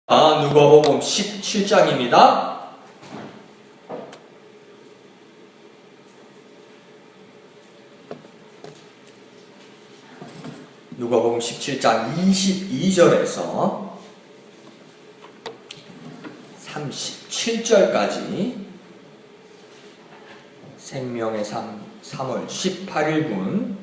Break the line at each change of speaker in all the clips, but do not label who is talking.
누가복음 17장입니다. 누가복음 17장 22절에서 37절까지 생명의 3월 18일분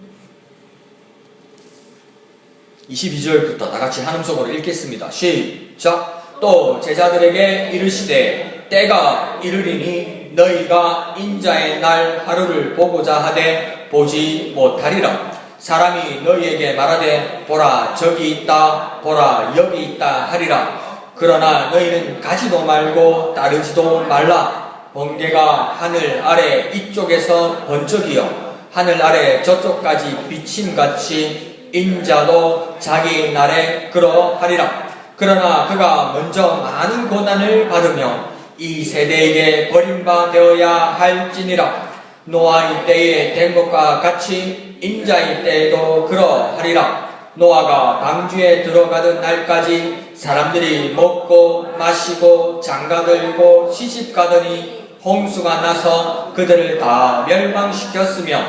22절부터 다같이 한음성으로 읽겠습니다. 시작! 또 제자들에게 이르시되 때가 이르리니 너희가 인자의 날 하루를 보고자 하되 보지 못하리라. 사람이 너희에게 말하되 보라 저기 있다 보라 여기 있다 하리라. 그러나 너희는 가지도 말고 따르지도 말라. 번개가 하늘 아래 이쪽에서 번쩍이어 하늘 아래 저쪽까지 비침같이 인자도 자기 날에 그러하리라. 그러나 그가 먼저 많은 고난을 받으며 이 세대에게 버림받아야 할지니라. 노아의 때에 된 것과 같이 인자의 때에도 그러하리라. 노아가 방주에 들어가던 날까지 사람들이 먹고 마시고 장가들고 시집가더니 홍수가 나서 그들을 다 멸망시켰으며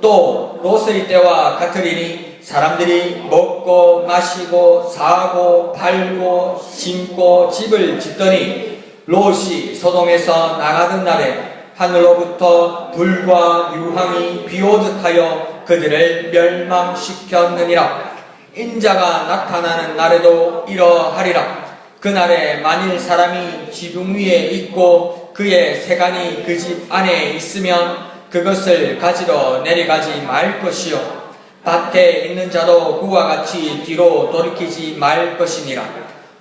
또 롯의 때와 같으리니 사람들이 먹고 마시고 사고 팔고 심고 집을 짓더니 롯이 소돔에서 나가던 날에 하늘로부터 불과 유황이 비오듯 하여 그들을 멸망시켰느니라. 인자가 나타나는 날에도 이러하리라. 그날에 만일 사람이 지붕 위에 있고 그의 세간이 그 집 안에 있으면 그것을 가지러 내려가지 말 것이요 밭에 있는 자도 그와 같이 뒤로 돌이키지 말 것이니라.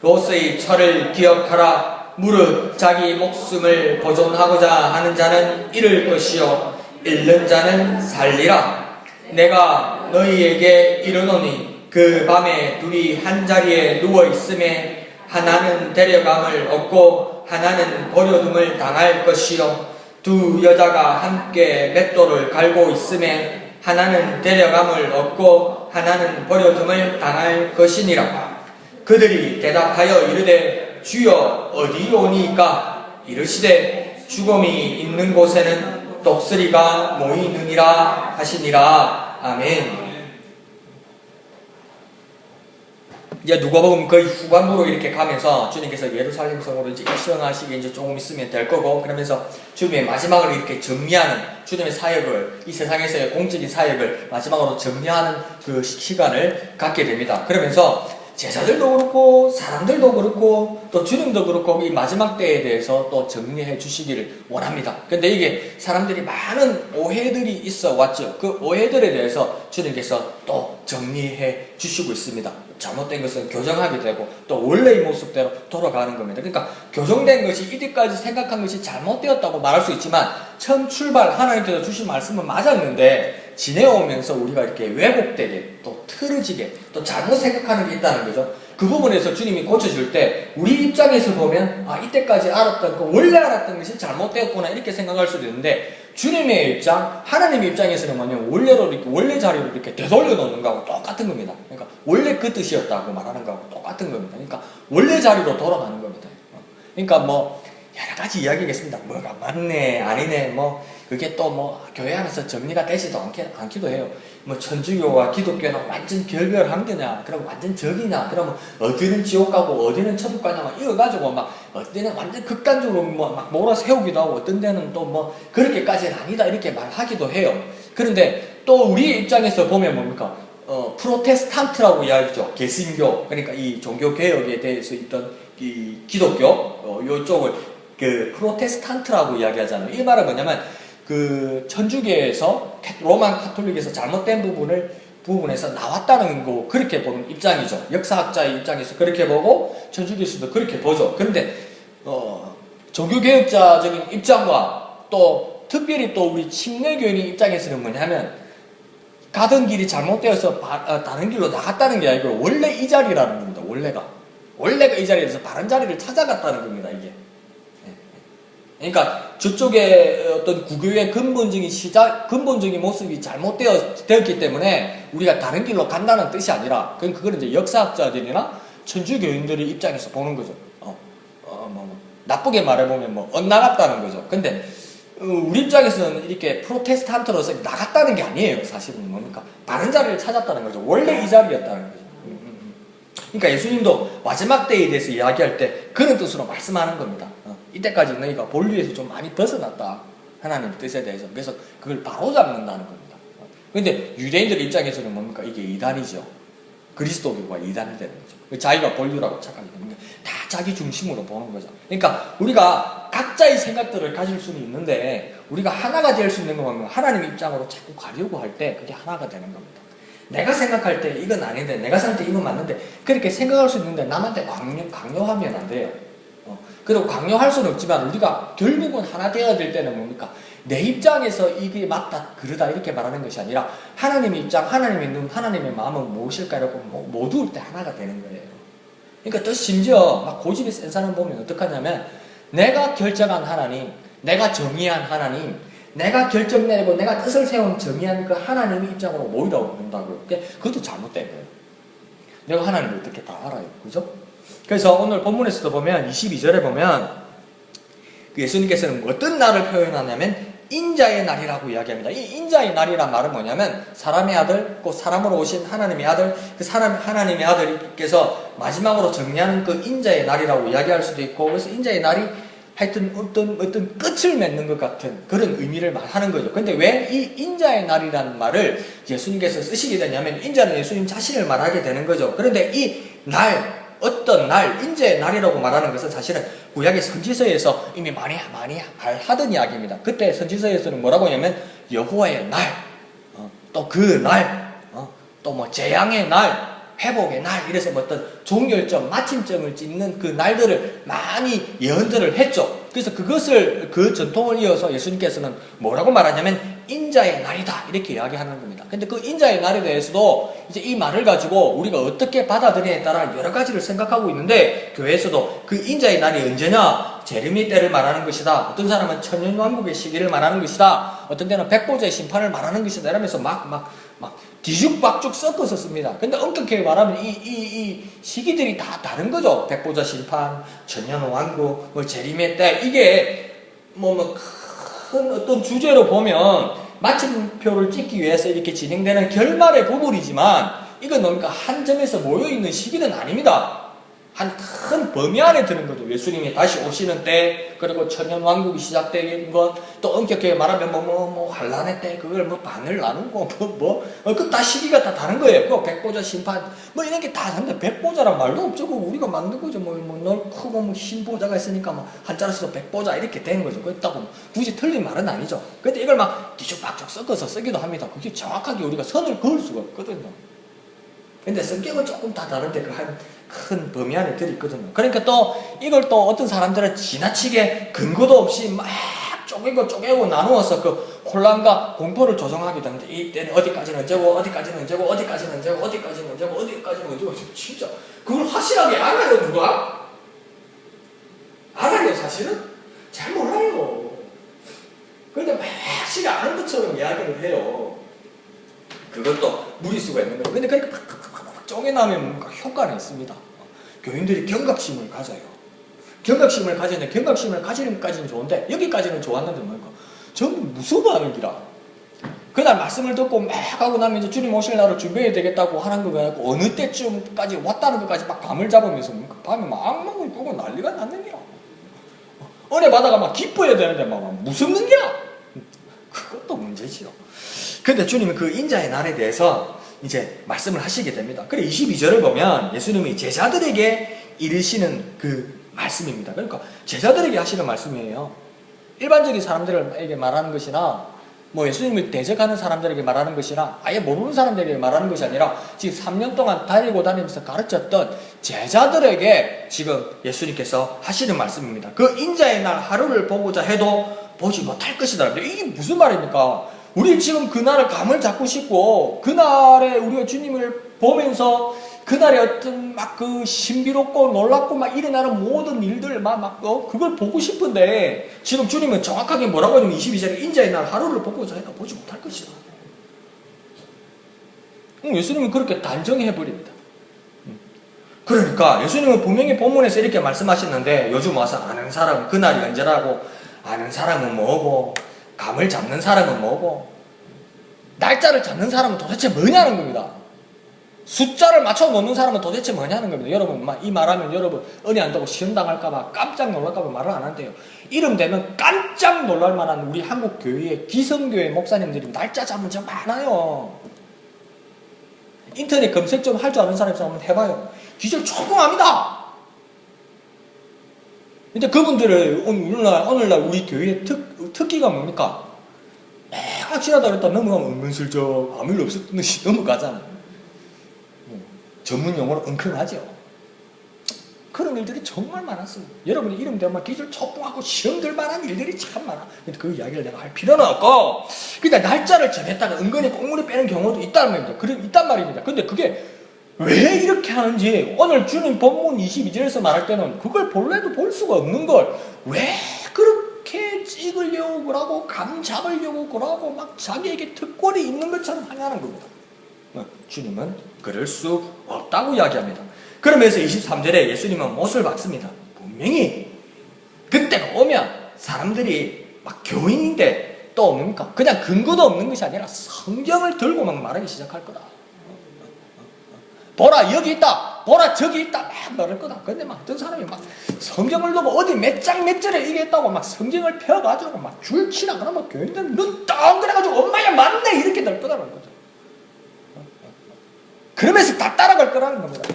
롯의 철을 기억하라. 무릇 자기 목숨을 보존하고자 하는 자는 잃을 것이요 잃는 자는 살리라. 내가 너희에게 이르노니 그 밤에 둘이 한 자리에 누워 있음에 하나는 데려감을 얻고 하나는 버려둠을 당할 것이요 두 여자가 함께 맷돌을 갈고 있음에 하나는 데려감을 얻고 하나는 버려둠을 당할 것이니라. 그들이 대답하여 이르되 주여 어디오니까? 이르시되 죽음이 있는 곳에는 독수리가 모이느니라 하시니라. 아멘. 이제 누가복음 거의 후반부로 이렇게 가면서 주님께서 예루살렘 성으로 이제 입성하시기 이제 조금 있으면 될 거고, 그러면서 주님의 마지막을 이렇게 정리하는 주님의 사역을, 이 세상에서의 공적인 사역을 마지막으로 정리하는 그 시간을 갖게 됩니다. 그러면서 제자들도 그렇고 사람들도 그렇고 또 주님도 그렇고 이 마지막 때에 대해서 또 정리해 주시기를 원합니다. 근데 이게 사람들이 많은 오해들이 있어 왔죠. 그 오해들에 대해서 주님께서 또 정리해 주시고 있습니다. 잘못된 것은 교정하게 되고 또 원래의 모습대로 돌아가는 겁니다. 그러니까 교정된 것이 이때까지 생각한 것이 잘못되었다고 말할 수 있지만 처음 출발 하나님께서 주신 말씀은 맞았는데 지내오면서 우리가 이렇게 왜곡되게 또 틀어지게 또 잘못 생각하는 게 있다는 거죠. 그 부분에서 주님이 고쳐줄 때 우리 입장에서 보면 이때까지 알았던 그 원래 알았던 것이 잘못되었구나 이렇게 생각할 수도 있는데 주님의 입장, 하나님의 입장에서는 뭐냐면 원래로 이렇게 원래 자리로 이렇게 되돌려 놓는 거하고 똑같은 겁니다. 그러니까 원래 그 뜻이었다고 말하는 거하고 똑같은 겁니다. 그러니까 원래 자리로 돌아가는 겁니다. 그러니까 뭐 여러 가지 이야기겠습니다. 뭐가 맞네, 아니네, 뭐 그게 또 뭐 교회 안에서 정리가 되지도 않기도 해요. 뭐 천주교와 기독교는 완전 결별한 거냐, 그럼 완전 적이냐, 그러면 어디는 지옥 가고 어디는 천국 가냐, 막 이거 가지고 막 어디는 완전 극단적으로 뭐 막 몰아세우기도 하고 어떤 데는 또 뭐 그렇게까지는 아니다 이렇게 말하기도 해요. 그런데 또 우리 입장에서 보면 뭡니까? 프로테스탄트라고 이야기죠. 개신교, 그러니까 이 종교 개혁에 대해서 있던 이 기독교 요쪽을 그 프로테스탄트라고 이야기하잖아요. 이 말은 뭐냐면 그 천주교에서 로만 카톨릭에서 잘못된 부분에서 나왔다는 거 그렇게 보는 입장이죠. 역사학자의 입장에서 그렇게 보고 천주교에서도 그렇게 보죠. 그런데 종교개혁자적인 입장과 또 특별히 또 우리 침례교인의 입장에서는 뭐냐면 가던 길이 잘못되어서 다른 길로 나갔다는 게 아니고 원래 이 자리라는 겁니다. 원래가 이 자리에서 다른 자리를 찾아갔다는 겁니다. 이게. 그러니까 저쪽에 어떤 구교의 근본적인 모습이 잘못되었기 때문에 우리가 다른 길로 간다는 뜻이 아니라, 그건 이제 역사학자들이나 천주교인들의 입장에서 보는 거죠. 나쁘게 말해보면 엇나갔다는 거죠. 근데 우리 입장에서는 이렇게 프로테스탄트로서 나갔다는 게 아니에요. 사실은 뭡니까? 다른 자리를 찾았다는 거죠. 원래 이 자리였다는 거죠. 그러니까 예수님도 마지막 때에 대해서 이야기할 때 그런 뜻으로 말씀하는 겁니다. 이때까지 너희가 본류에서 좀 많이 벗어났다. 하나님의 뜻에 대해서. 그래서 그걸 바로잡는다는 겁니다. 근데 유대인들 입장에서는 뭡니까? 이게 이단이죠. 그리스도교가 이단이 되는 거죠. 자기가 본류라고 착각이 되는 거예요. 다 자기 중심으로 보는 거죠. 그러니까 우리가 각자의 생각들을 가질 수는 있는데 우리가 하나가 될 수 있는 거 보면 하나님 입장으로 자꾸 가려고 할 때 그게 하나가 되는 겁니다. 내가 생각할 때 이건 아닌데 내가 생각할 때 이건 맞는데 그렇게 생각할 수 있는데 남한테 강요하면 안 돼요. 그리고 강요할 수는 없지만 우리가 결국은 하나 되어야 될 때는 뭡니까? 내 입장에서 이게 맞다 그러다 이렇게 말하는 것이 아니라 하나님의 입장, 하나님의 눈, 하나님의 마음은 무엇일까 이러고 모두 때 하나가 되는 거예요. 그러니까 또 심지어 막 고집이 센 사람 보면 어떡하냐면 내가 결정한 하나님, 내가 정의한 하나님, 내가 결정 내리고 내가 뜻을 세운 정의한 그 하나님의 입장으로 모이라고 그런다고요. 그것도 잘못된 거예요. 내가 하나님을 어떻게 다 알아요. 그죠? 그래서 오늘 본문에서도 보면 22절에 보면 예수님께서는 어떤 날을 표현하냐면 인자의 날이라고 이야기합니다. 이 인자의 날이란 말은 뭐냐면 사람의 아들, 곧 사람으로 오신 하나님의 아들, 그 사람 하나님의 아들께서 마지막으로 정리하는 그 인자의 날이라고 이야기할 수도 있고, 그래서 인자의 날이 하여튼 어떤 끝을 맺는 것 같은 그런 의미를 말하는 거죠. 근데 왜 이 인자의 날이라는 말을 예수님께서 쓰시게 되냐면 인자는 예수님 자신을 말하게 되는 거죠. 그런데 이 날, 어떤 날, 인자의 날이라고 말하는 것은 사실은 구약의 선지서에서 이미 많이 하던 이야기입니다. 그때 선지서에서는 뭐라고 하냐면 여호와의 날, 또 그 날, 또 뭐 재앙의 날, 회복의 날, 이래서 어떤 종결점, 마침점을 찍는 그 날들을 많이 예언들을 했죠. 그래서 그 전통을 이어서 예수님께서는 뭐라고 말하냐면 인자의 날이다 이렇게 이야기하는 겁니다. 근데 그 인자의 날에 대해서도 이제 이 말을 가지고 우리가 어떻게 받아들이냐에 따라 여러 가지를 생각하고 있는데 교회에서도 그 인자의 날이 언제냐? 재림의 때를 말하는 것이다. 어떤 사람은 천년왕국의 시기를 말하는 것이다. 어떤 때는 백보자의 심판을 말하는 것이다. 이러면서 막 뒤죽박죽 섞어서 씁니다. 근데 엄격하게 말하면 이 시기들이 다 다른 거죠. 백보자 심판, 천년왕국, 재림의 때 이게 큰 어떤 주제로 보면 마침표를 찍기 위해서 이렇게 진행되는 결말의 부분이지만 이건 뭡니까? 한 점에서 모여있는 시기는 아닙니다. 한 큰 범위 안에 드는 거죠. 예수님이 다시 오시는 때, 그리고 천년왕국이 시작되는 것, 또 엄격하게 말하면 환란의 때, 그걸 반을 나누고, 그 다 시기가 다 다른 거예요. 그 백보자 심판, 이런 게 다 다른데, 백보자란 말도 없죠. 우리가 만든 거죠. 넓 크고 흰보자가 있으니까 한자로 써서 백보자 이렇게 된 거죠. 그렇다고 굳이 틀린 말은 아니죠. 근데 이걸 뒤죽박죽 섞어서 쓰기도 합니다. 그게 정확하게 우리가 선을 그을 수가 없거든요. 근데 성격은 조금 다 다른데 큰 범위 안에 들어있거든요. 그러니까 또 이걸 또 어떤 사람들은 지나치게 근거도 없이 막 쪼개고 나누어서 그 혼란과 공포를 조성하게 되는데 이때는 어디까지는 언제고 어디까지는 언제고 어디까지는 언제고 어디까지는 언제고 어디까지는 언제고 진짜 그걸 확실하게 알아요 누가? 알아요 사실은? 잘 몰라요. 그런데 확실히 아는 것처럼 이야기를 해요. 그것도 무리수가 있는 거예요. 근데 그러니까 쪼개나면 뭔가 효과는 있습니다. 교인들이 경각심을 가져요. 경각심을 가지는데 경각심을 가지는 것까지는 좋은데 여기까지는 좋았는데 뭔가 전부 무서워하는 기라. 그날 말씀을 듣고 막 하고 나면 이제 주님 오실 날을 준비해야 되겠다고 하는 거 같고 어느 때쯤까지 왔다는 것까지 막 감을 잡으면서 밤에 막 악몽을 꾸고 난리가 났는 기라. 은혜 받아가 막 기뻐해야 되는데 막 무섭는 기라. 그것도 문제지요. 근데 주님은 그 인자의 날에 대해서 이제 말씀을 하시게 됩니다. 그래 22절을 보면 예수님이 제자들에게 이르시는 그 말씀입니다. 그러니까 제자들에게 하시는 말씀이에요. 일반적인 사람들에게 말하는 것이나 예수님을 대적하는 사람들에게 말하는 것이나 아예 모르는 사람들에게 말하는 것이 아니라 지금 3년 동안 다니고 다니면서 가르쳤던 제자들에게 지금 예수님께서 하시는 말씀입니다. 그 인자의 날 하루를 보고자 해도 보지 못할 것이다. 이게 무슨 말입니까? 우리 지금 그날을 감을 잡고 싶고 그날에 우리가 주님을 보면서 그날에 어떤 그 신비롭고 놀랍고 일어나는 모든 일들 그걸 보고 싶은데 지금 주님은 정확하게 뭐라고 하냐면 22절에 인자의 날 하루를 보고자 해도 보지 못할 것이다. 예수님은 그렇게 단정해 버립니다. 그러니까 예수님은 분명히 본문에서 이렇게 말씀하셨는데 요즘 와서 아는 사람은 그날이 언제라고, 아는 사람은 뭐고, 감을 잡는 사람은 뭐고, 날짜를 잡는 사람은 도대체 뭐냐는 겁니다. 숫자를 맞춰 놓는 사람은 도대체 뭐냐는 겁니다. 여러분 이 말하면 여러분 은혜 안 되고 시험 당할까봐 깜짝 놀랄까봐 말을 안 한대요. 이름 되면 깜짝 놀랄 만한 우리 한국 교회의 기성교회 목사님들이 날짜 잡은 적 많아요. 인터넷 검색 좀 할 줄 아는 사람이 한번 해봐요. 기절 초봉합니다. 근데 그분들의 오늘날 우리 교회의 특기가 뭡니까? 확실하다 그랬다 넘어가면 은근슬쩍 아무 일 없었던 듯이 넘어가잖아요. 전문 용어로 은큼하죠. 그런 일들이 정말 많았습니다. 여러분이 이름 되면 기절 촉봉하고 시험 들 만한 일들이 참 많아. 근데 그 이야기를 내가 할 필요는 없고, 그냥 날짜를 정했다가 은근히 꽁무니 빼는 경우도 있단 말입니다. 근데 그게 왜 이렇게 하는지 오늘 주님 본문 22절에서 말할 때는 그걸 본래도 볼 수가 없는 걸 왜 그렇게 찍으려고 그러고 감 잡으려고 그러고 막 자기에게 특권이 있는 것처럼 하냐는 겁니다. 주님은 그럴 수 없다고 이야기합니다. 그러면서 23절에 예수님은 못을 박습니다. 분명히 그때가 오면 사람들이 막 교인인데 또 뭡니까? 그냥 근거도 없는 것이 아니라 성경을 들고 막 말하기 시작할 거다. 보라 여기 있다, 보라 저기 있다 막 말할 거다. 근데 막 어떤 사람이 막 성경을 두고 어디 몇 장 몇 절에 이게 있다고 막 성경을 펴가지고 막 줄치라 그러면 교인들은 눈 덩그래가지고 엄마야 맞네 이렇게 될 거다라는 거죠. 그러면서 다 따라갈 거라는 겁니다.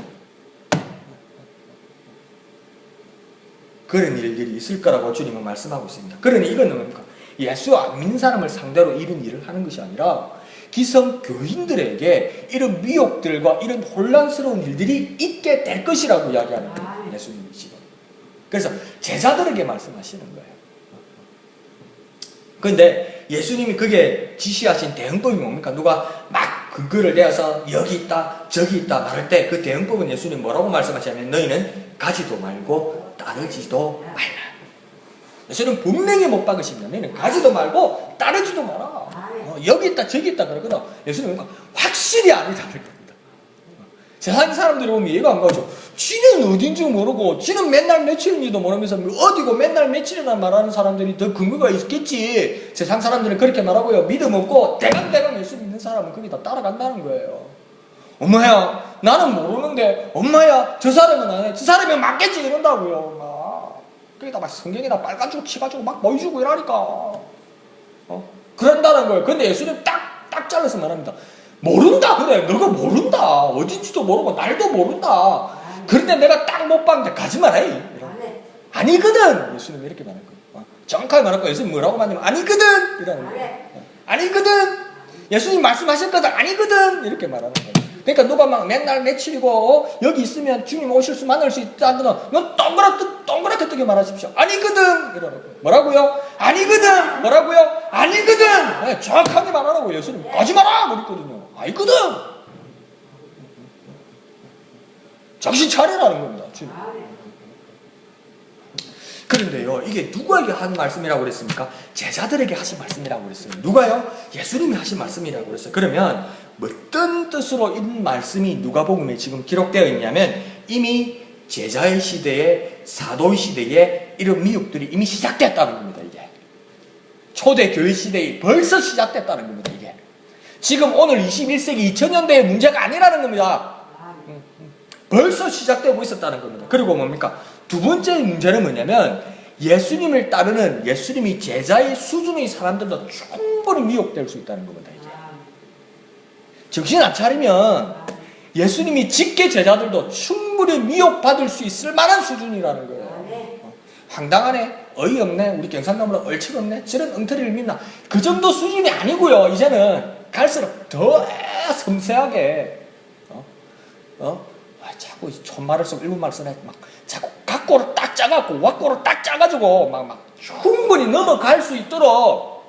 그런 일들이 있을 거라고 주님은 말씀하고 있습니다. 그러니 이거는 뭡니까? 예수 안 믿는 사람을 상대로 이런 일을 하는 것이 아니라 기성 교인들에게 이런 미혹들과 이런 혼란스러운 일들이 있게 될 것이라고 이야기하는 거예요. 예수님이 지금. 그래서 제자들에게 말씀하시는 거예요. 그런데 예수님이 그게 지시하신 대응법이 뭡니까? 누가 막 근거를 내어서 여기 있다 저기 있다 말할 때 그 대응법은 예수님 뭐라고 말씀하시냐면 너희는 가지도 말고 따르지도 말라. 예수님 분명히 못 박으십니다. 너희는 가지도 말고 따르지도 마라. 여기 있다 저기 있다 그러거든. 예수님은 확실히 아니다 그럴 겁니다. 세상 사람들이 보면 이해가 안 가죠. 지는 어딘지 모르고 지는 맨날 며칠인지도 모르면서 어디고 맨날 며칠이나 말하는 사람들이 더 근거가 있겠지. 세상 사람들은 그렇게 말하고요. 믿음 없고 대강대강 예수 믿는 사람은 거기다 따라간다는 거예요. 엄마야 나는 모르는데 엄마야 저 사람은 안 해. 저 사람이 맞겠지 이런다고요. 막 거기다 막 성경에다 빨간줄 치가지고 막 보여주고 이러니까 그런다는 거예요. 근데 예수님 딱 잘라서 말합니다. 모른다 그래. 너가 모른다. 어딘지도 모르고 날도 모른다. 그런데 내가 딱 못 봤는데 가지 마라. 아니거든. 예수님이 이렇게 말할 거예요. 정확하게 말할 거예요. 예수님 뭐라고 말하냐면 아니거든. 이라는 거예요. 아니거든. 예수님 말씀하셨거든. 아니거든. 이렇게 말하는 거예요. 그러니까 누가 막 맨날 며칠이고 여기 있으면 주님 오실 수 만날 수 있다는 넌 동그랗게 뜨게 말하십시오. 아니거든. 이러는 거예요. 뭐라고요? 아니거든. 뭐라고요? 아니거든. 네, 정확하게 말하라고 예수님. 가지 마라. 그랬거든요. 아니거든. 정신 차리라는 겁니다. 주님. 그런데요, 이게 누구에게 한 말씀이라고 그랬습니까? 제자들에게 하신 말씀이라고 그랬어요. 누가요? 예수님이 하신 말씀이라고 그랬어요. 그러면 어떤 뜻으로 이 말씀이 누가복음에 지금 기록되어 있냐면 이미 제자의 시대에 사도의 시대에 이런 미혹들이 이미 시작됐다는 겁니다. 이게 초대 교회 시대에 벌써 시작됐다는 겁니다. 이게 지금 오늘 21세기 2000년대의 문제가 아니라는 겁니다. 벌써 시작되고 있었다는 겁니다. 그리고 뭡니까? 두 번째 문제는 뭐냐면 예수님을 따르는 예수님이 제자의 수준의 사람들도 충분히 미혹될 수 있다는 겁니다. 이제 정신 안 차리면 예수님이 직계 제자들도 충분히 미혹받을 수 있을 만한 수준이라는 거예요. 황당하네, 어이없네, 우리 경상남으로 얼척없네, 저런 엉터리를 믿나, 그 정도 수준이 아니고요. 이제는 갈수록 더 섬세하게 자꾸 촌말을 쓰고 일본말을 쓰네. 막 자꾸 각고를 딱 짜갖고 왁고를 딱 짜가지고 막 충분히 넘어갈 수 있도록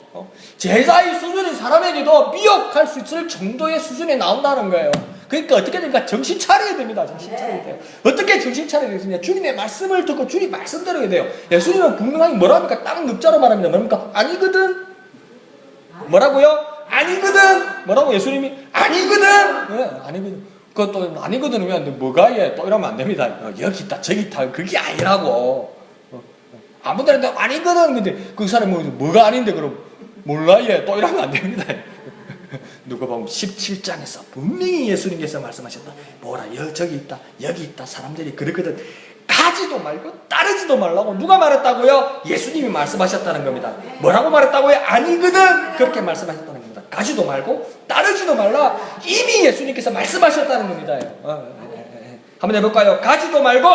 제자의 수준인 사람에게도 미혹할 수 있을 정도의 수준에 나온다는 거예요. 그러니까 어떻게 됩니까? 정신 차려야 됩니다. 정신 차려야 돼요. 어떻게 정신 차려야 되겠습니까? 주님의 말씀을 듣고 주님 말씀대로 해야 돼요. 예수님은 분명하게 뭐라 합니까? 딱 늑자로 말합니다. 뭡니까? 아니거든. 뭐라고요? 아니거든. 뭐라고 예수님이? 아니거든. 네, 아니거든. 그것도 아니거든. 왜 안 돼? 뭐가 얘? 또 이러면 안 됩니다. 여기 있다, 저기 있다. 그게 아니라고. 아무데나 아니거든. 근데 그 사람이 뭐가 아닌데 그럼 몰라 얘? 또 이러면 안 됩니다. 누가복음 17장에서 분명히 예수님께서 말씀하셨다. 뭐라 저기 있다, 여기 있다. 사람들이 그러거든. 가지도 말고 따르지도 말라고 누가 말했다고요? 예수님이 말씀하셨다는 겁니다. 뭐라고 말했다고요? 아니거든. 그렇게 말씀하셨다는 겁니다. 가지도 말고 따르지도 말라. 이미 예수님께서 말씀하셨다는 겁니다. 한번 해볼까요? 가지도 말고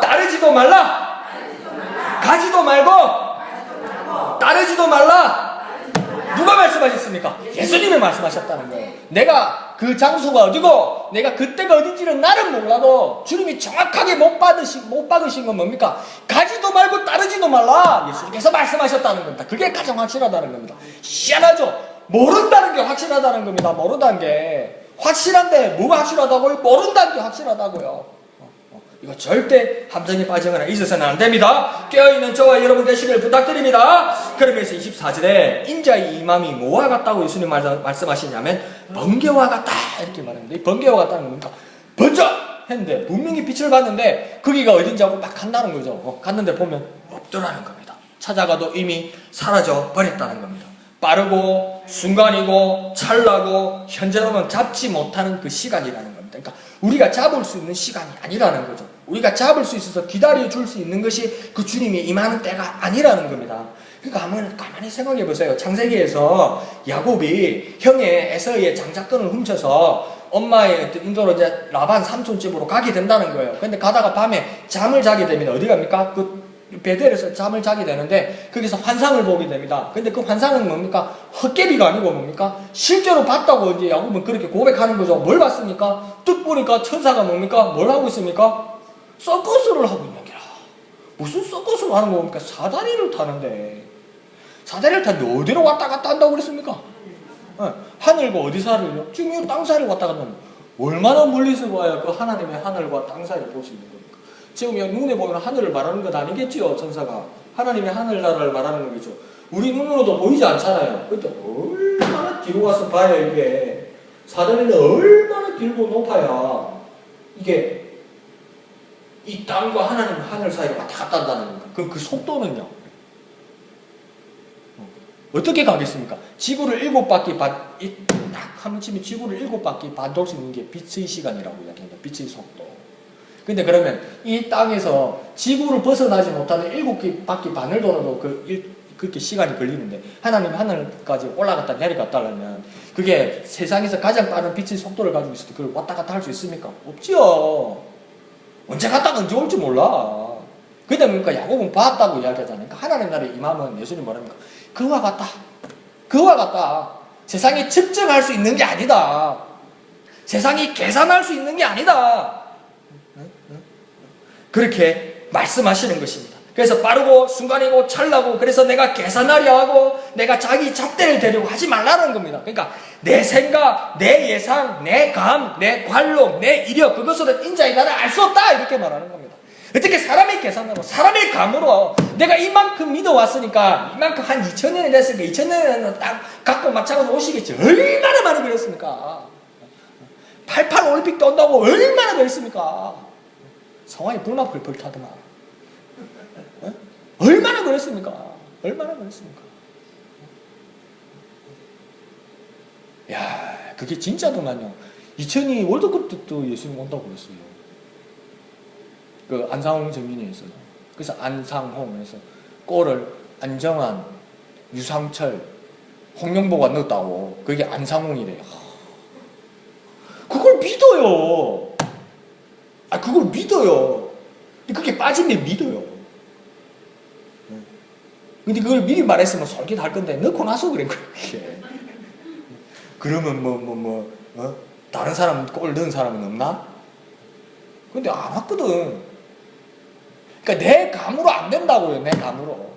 따르지도 말라. 가지도 말고 따르지도 말라. 누가 말씀하셨습니까? 예수님이 말씀하셨다는 거예요. 내가 그 장소가 어디고 내가 그때가 어딘지는 나는 몰라도 주님이 정확하게 못 박으신 건 뭡니까? 가지도 말고 따르지도 말라. 예수님께서 말씀하셨다는 겁니다. 그게 가장 확실하다는 겁니다. 희한하죠? 모른다는 게 확실하다는 겁니다. 모른다는 게. 확실한데 뭐가 확실하다고요? 모른다는 게 확실하다고요. 이거 절대 함정에 빠지거나 있어서는 안 됩니다. 깨어있는 저와 여러분 되시길 부탁드립니다. 그러면서 24절에 인자의 임함이 뭐와 같다고 예수님 말씀하시냐면 번개와 같다 이렇게 말합니다. 이 번개와 같다는 겁니까? 번져! 했는데 분명히 빛을 봤는데 거기가 어딘지 하고 막 간다는 거죠. 갔는데 보면 없더라는 겁니다. 찾아가도 이미 사라져 버렸다는 겁니다. 빠르고 순간이고 찰나고 현재로는 잡지 못하는 그 시간이라는 겁니다. 그러니까 우리가 잡을 수 있는 시간이 아니라는 거죠. 우리가 잡을 수 있어서 기다려줄 수 있는 것이 그 주님이 임하는 때가 아니라는 겁니다. 그러니까 한번 가만히 생각해 보세요. 창세기에서 야곱이 형의 에서의 장작권을 훔쳐서 엄마의 인도로 이제 라반 삼촌 집으로 가게 된다는 거예요. 근데 가다가 밤에 잠을 자게 됩니다. 어디 갑니까? 그 베델에서 잠을 자게 되는데 거기서 환상을 보게 됩니다. 근데 그 환상은 뭡니까? 헛개비가 아니고 뭡니까? 실제로 봤다고 이제 야곱은 그렇게 고백하는 거죠. 뭘 봤습니까? 뜻 보니까 천사가 뭡니까? 뭘 하고 있습니까? 서커스를 하고 있는 게라. 무슨 서커스를 하는 겁니까? 사다리를 타는데. 사다리를 타는데 어디로 왔다 갔다 한다고 그랬습니까? 하늘과 어디 사를요? 지금 땅 사이를 왔다 갔다 하는 얼마나 멀리서 와야 그 하나님의 하늘과 땅 사이를 볼 수 있는 겁니까? 지금 눈에 보면 하늘을 말하는 건 아니겠지요, 천사가. 하나님의 하늘나라를 말하는 거겠죠. 우리 눈으로도 보이지 않잖아요. 근데 얼마나 뒤로 가서 봐야 이게 사다리는 얼마나 길고 높아야 이게 이 땅과 하나님 하늘 사이를 왔다 갔다 한다는 겁니다. 그럼 그 속도는요? 어떻게 가겠습니까? 지구를 7바퀴 딱 한번 치면 지구를 7바퀴 반 돌 수 있는 게 빛의 시간이라고 이야기합니다. 빛의 속도. 근데 그러면 이 땅에서 지구를 벗어나지 못하는 7바퀴 반을 돌아도 그렇게 시간이 걸리는데 하나님 하늘까지 올라갔다 내려갔다 하면 그게 세상에서 가장 빠른 빛의 속도를 가지고 있을 때 그걸 왔다 갔다 할 수 있습니까? 없지요. 언제 갔다가 언제 올지 몰라. 그러다 보니까 야곱은 봤다고 이야기하잖아요. 그러니까 하나님 나라의 임함은 예수님 뭐랍니까? 그와 같다. 그와 같다. 세상이 측정할 수 있는 게 아니다. 세상이 계산할 수 있는 게 아니다. 그렇게 말씀하시는 것입니다. 그래서 빠르고 순간이고 찰나고 그래서 내가 계산하려 하고 내가 자기 잣대를 대려고 하지 말라는 겁니다. 그러니까 내 생각, 내 예상, 내 감, 내 관록, 내 이력 그것으로 인자의 나를 알 수 없다 이렇게 말하는 겁니다. 어떻게 사람의 계산으로 사람의 감으로 내가 이만큼 믿어왔으니까 이만큼 한 2000년이 됐으니까 2000년에는 딱 갖고 마찬가지로 오시겠지. 얼마나 많이 그랬습니까? 88 올림픽도 온다고 얼마나 그랬습니까? 성화에 불만 펄펄 타더만. 얼마나 그랬습니까? 얼마나 그랬습니까? 야, 그게 진짜더만요. 2002 월드컵 때도 예수님 온다고 그랬어요. 그 안상홍 정인이에서. 그래서 안상홍에서 골을 안정환, 유상철, 홍명보가 넣었다고. 그게 안상홍이래요. 그걸 믿어요. 그걸 믿어요. 그게 빠지면 믿어요. 근데 그걸 미리 말했으면 솔깃할 건데 넣고 나서 그런 거예요. 그러면 다른 사람 골 넣은 사람은 없나? 근데 안 왔거든. 그러니까 내 감으로 안 된다고요. 내 감으로.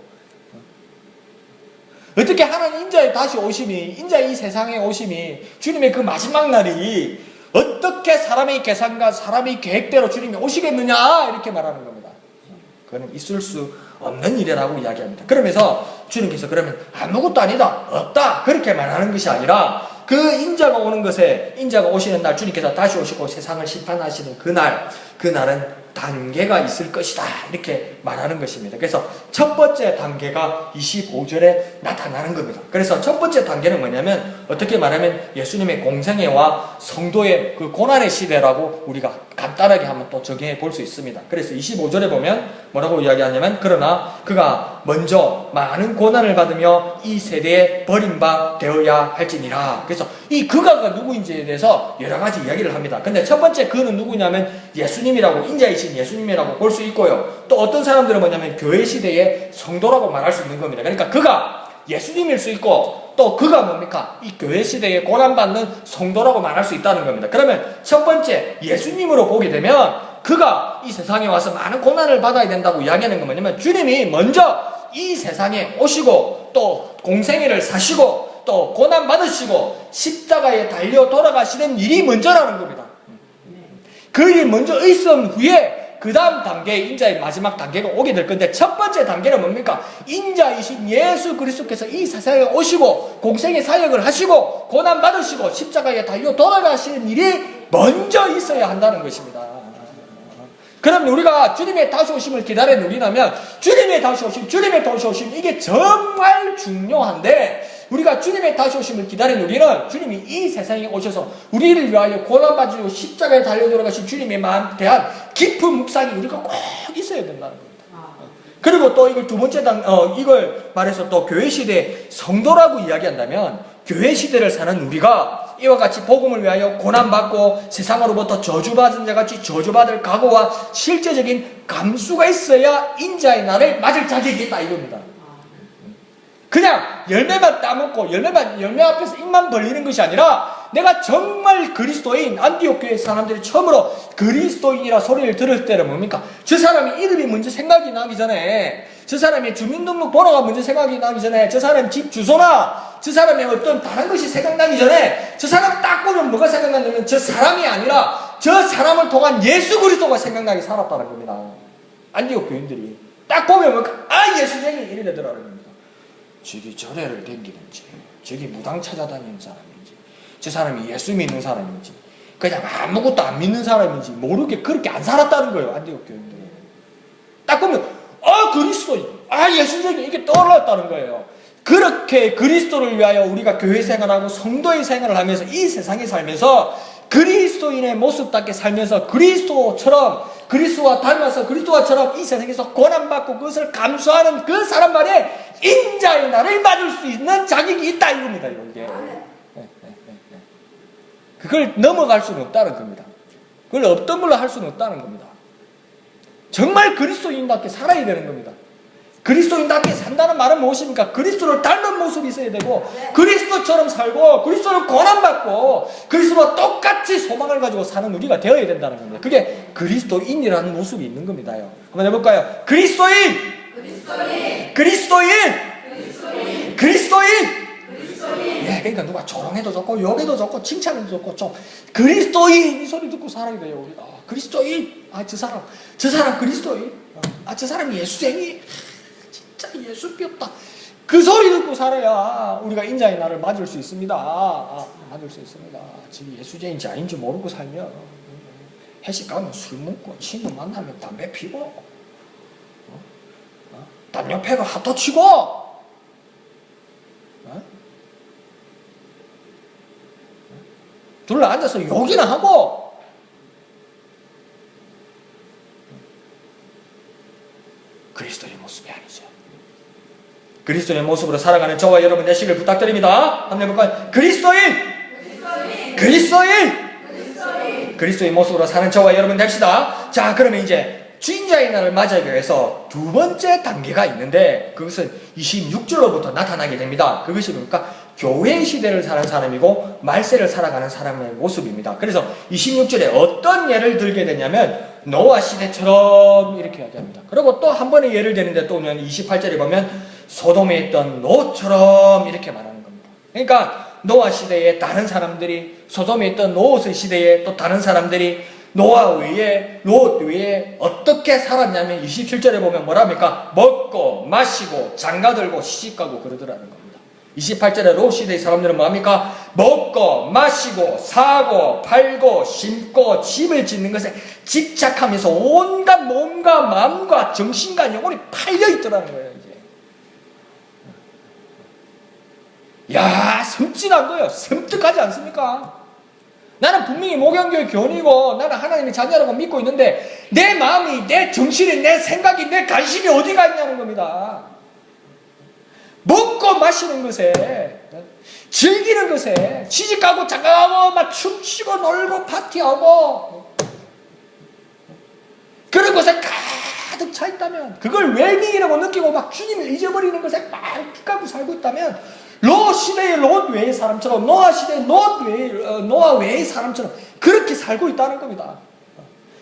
어떻게 하나님 인자의 다시 오심이, 인자의 이 세상에 오심이, 주님의 그 마지막 날이 어떻게 사람의 계산과 사람의 계획대로 주님이 오시겠느냐 이렇게 말하는 겁니다. 그거는 있을 수 없는 일이라고 이야기합니다. 그러면서 주님께서 그러면 아무것도 아니다, 없다 그렇게 말하는 것이 아니라 그 인자가 오는 것에, 인자가 오시는 날, 주님께서 다시 오시고 세상을 심판하시는 그날은 단계가 있을 것이다, 이렇게 말하는 것입니다. 그래서 첫 번째 단계가 25절에 나타나는 겁니다. 그래서 첫 번째 단계는 뭐냐면, 어떻게 말하면 예수님의 공생애와 성도의 그 고난의 시대라고 우리가 간단하게 한번 또 정해 볼 수 있습니다. 그래서 25절에 보면 뭐라고 이야기하냐면, 그러나 그가 먼저 많은 고난을 받으며 이 세대에 버림바 되어야 할지니라. 그래서 이 그가가 누구인지에 대해서 여러 가지 이야기를 합니다. 근데 첫 번째 그는 누구냐면 예수님이라고, 인자이신 예수님이라고 볼 수 있고요. 또 어떤 사람들은 뭐냐면 교회 시대의 성도라고 말할 수 있는 겁니다. 그러니까 그가 예수님일 수 있고, 또 그가 뭡니까? 이 교회 시대에 고난받는 성도라고 말할 수 있다는 겁니다. 그러면 첫 번째 예수님으로 보게 되면, 그가 이 세상에 와서 많은 고난을 받아야 된다고 이야기하는 건 뭐냐면, 주님이 먼저 이 세상에 오시고 또 공생애를 사시고 또 고난 받으시고 십자가에 달려 돌아가시는 일이 먼저라는 겁니다. 그 일이 먼저 있은 후에 그 다음 단계, 인자의 마지막 단계가 오게 될 건데, 첫 번째 단계는 뭡니까? 인자이신 예수 그리스도께서 이 세상에 오시고 공생의 사역을 하시고 고난 받으시고 십자가에 달려 돌아가시는 일이 먼저 있어야 한다는 것입니다. 그럼 우리가 주님의 다시 오심을 기다려 누리려면, 주님의 다시 오심, 이게 정말 중요한데, 우리가 주님의 다시 오심을 기다려 누리는, 주님이 이 세상에 오셔서 우리를 위하여 고난받으시고 십자가에 달려 돌아가신 주님의 마음에 대한 깊은 묵상이 우리가 꼭 있어야 된다는 겁니다. 그리고 또 이걸 두 번째 이걸 말해서 또 교회 시대 성도라고 이야기한다면, 교회 시대를 사는 우리가 이와 같이 복음을 위하여 고난받고 세상으로부터 저주받은 자같이 저주받을 각오와 실제적인 감수가 있어야 인자의 날을 맞을 자격이 있다, 이겁니다. 그냥 열매만 따먹고 열매 앞에서 입만 벌리는 것이 아니라, 내가 정말 그리스도인, 안디옥 교회 사람들이 처음으로 그리스도인이라 소리를 들을 때는 뭡니까? 저 사람이 이름이 먼저 생각이 나기 전에, 저 사람의 주민등록 번호가 먼저 생각이 나기 전에, 저 사람 집 주소나 저 사람의 어떤 다른 것이 생각나기 전에, 저 사람 딱 보면 뭐가 생각나냐면 저 사람이 아니라 저 사람을 통한 예수 그리스도가 생각나게 살았다는 겁니다. 안디옥 교인들이 딱 보면 뭐가, 아, 예수쟁이, 이래 되더라는 겁니다. 저기 절에를 댕기는지, 저기 무당 찾아다니는 사람인지, 저 사람이 예수 믿는 사람인지, 그냥 아무것도 안 믿는 사람인지 모르게 그렇게 안 살았다는 거예요, 안디옥 교인들이. 딱 보면 그리스도인, 예수쟁이, 이게 떠올랐다는 거예요. 그렇게 그리스도를 위하여 우리가 교회 생활하고 성도의 생활을 하면서 이 세상에 살면서 그리스도인의 모습답게 살면서 그리스도처럼, 그리스도와 닮아서 그리스도와처럼 이 세상에서 고난받고 그것을 감수하는 그 사람만의 인자의 날을 맞을 수 있는 자격이 있다, 이겁니다. 이게. 그걸 넘어갈 수는 없다는 겁니다. 그걸 없던 걸로 할 수는 없다는 겁니다. 정말 그리스도인답게 살아야 되는 겁니다. 그리스도인답게 산다는 말은 무엇입니까? 그리스도를 닮은 모습이 있어야 되고, 그리스도처럼 살고, 그리스도를 고난받고, 그리스도와 똑같이 소망을 가지고 사는 우리가 되어야 된다는 겁니다. 그게 그리스도인이라는 모습이 있는 겁니다. 한번 해볼까요? 그리스도인! 예, 그러니까 누가 조롱해도 좋고 욕해도 좋고 칭찬해도 좋고 좀 그리스도인 이 소리 듣고 살아야 돼요. 우리가 그리스도인, 저 사람 그리스도인, 저 사람 예수쟁이, 진짜 예수 삐었다, 그 소리 듣고 살아야 우리가 인자의 날을 맞을 수 있습니다. 맞을 수 있습니다. 지금 예수쟁인지 아닌지 모르고 살면, 회식 가면 술 먹고 친구 만나면 담배 피고, 남 옆에가 핫도 치고, 둘러 앉아서 욕이나 하고, 그리스도의 모습이 아니죠. 그리스도의 모습으로 살아가는 저와 여러분 되시길 부탁드립니다. 한번 해볼까요? 그리스도의 모습으로 사는 저와 여러분 됩시다. 자, 그러면 이제 주인자의 날을 맞이하기 위해서 두 번째 단계가 있는데, 그것은 26절로부터 나타나게 됩니다. 그것이 뭡니까? 교회 시대를 사는 사람이고 말세를 살아가는 사람의 모습입니다. 그래서 26절에 어떤 예를 들게 되냐면, 노아 시대처럼 이렇게 이야기합니다. 그리고 또 한 번의 예를 드는데, 또 28절에 보면 소돔에 있던 롯처럼 이렇게 말하는 겁니다. 그러니까 노아 시대에 다른 사람들이, 소돔에 있던 롯의 시대에 또 다른 사람들이 노아 외에, 롯 외에 어떻게 살았냐면 27절에 보면 뭐랍니까? 먹고 마시고 장가들고 시집가고 그러더라는 겁니다. 28절에 롯 시대의 사람들은 뭐합니까? 먹고 마시고 사고 팔고 심고 집을 짓는 것에 집착하면서 온갖 몸과 마음과 정신과 영혼이 팔려 있더라는 거예요. 이제 야, 섬진한 거예요. 섬뜩하지 않습니까? 나는 분명히 목양교회 교원이고 나는 하나님의 자녀라고 믿고 있는데 내 마음이, 내 정신이, 내 생각이, 내 관심이 어디가 있냐는 겁니다. 먹고 마시는 것에, 즐기는 것에, 시집가고 장가가고 막 춤추고 놀고 파티하고 그런 것에 가득 차 있다면, 그걸 웰빙이라고 느끼고 막 주님을 잊어버리는 것에 막 픽하고 살고 있다면, 롯 시대의 롯 외의 사람처럼, 노아 시대의 노아 외의 사람처럼 그렇게 살고 있다는 겁니다.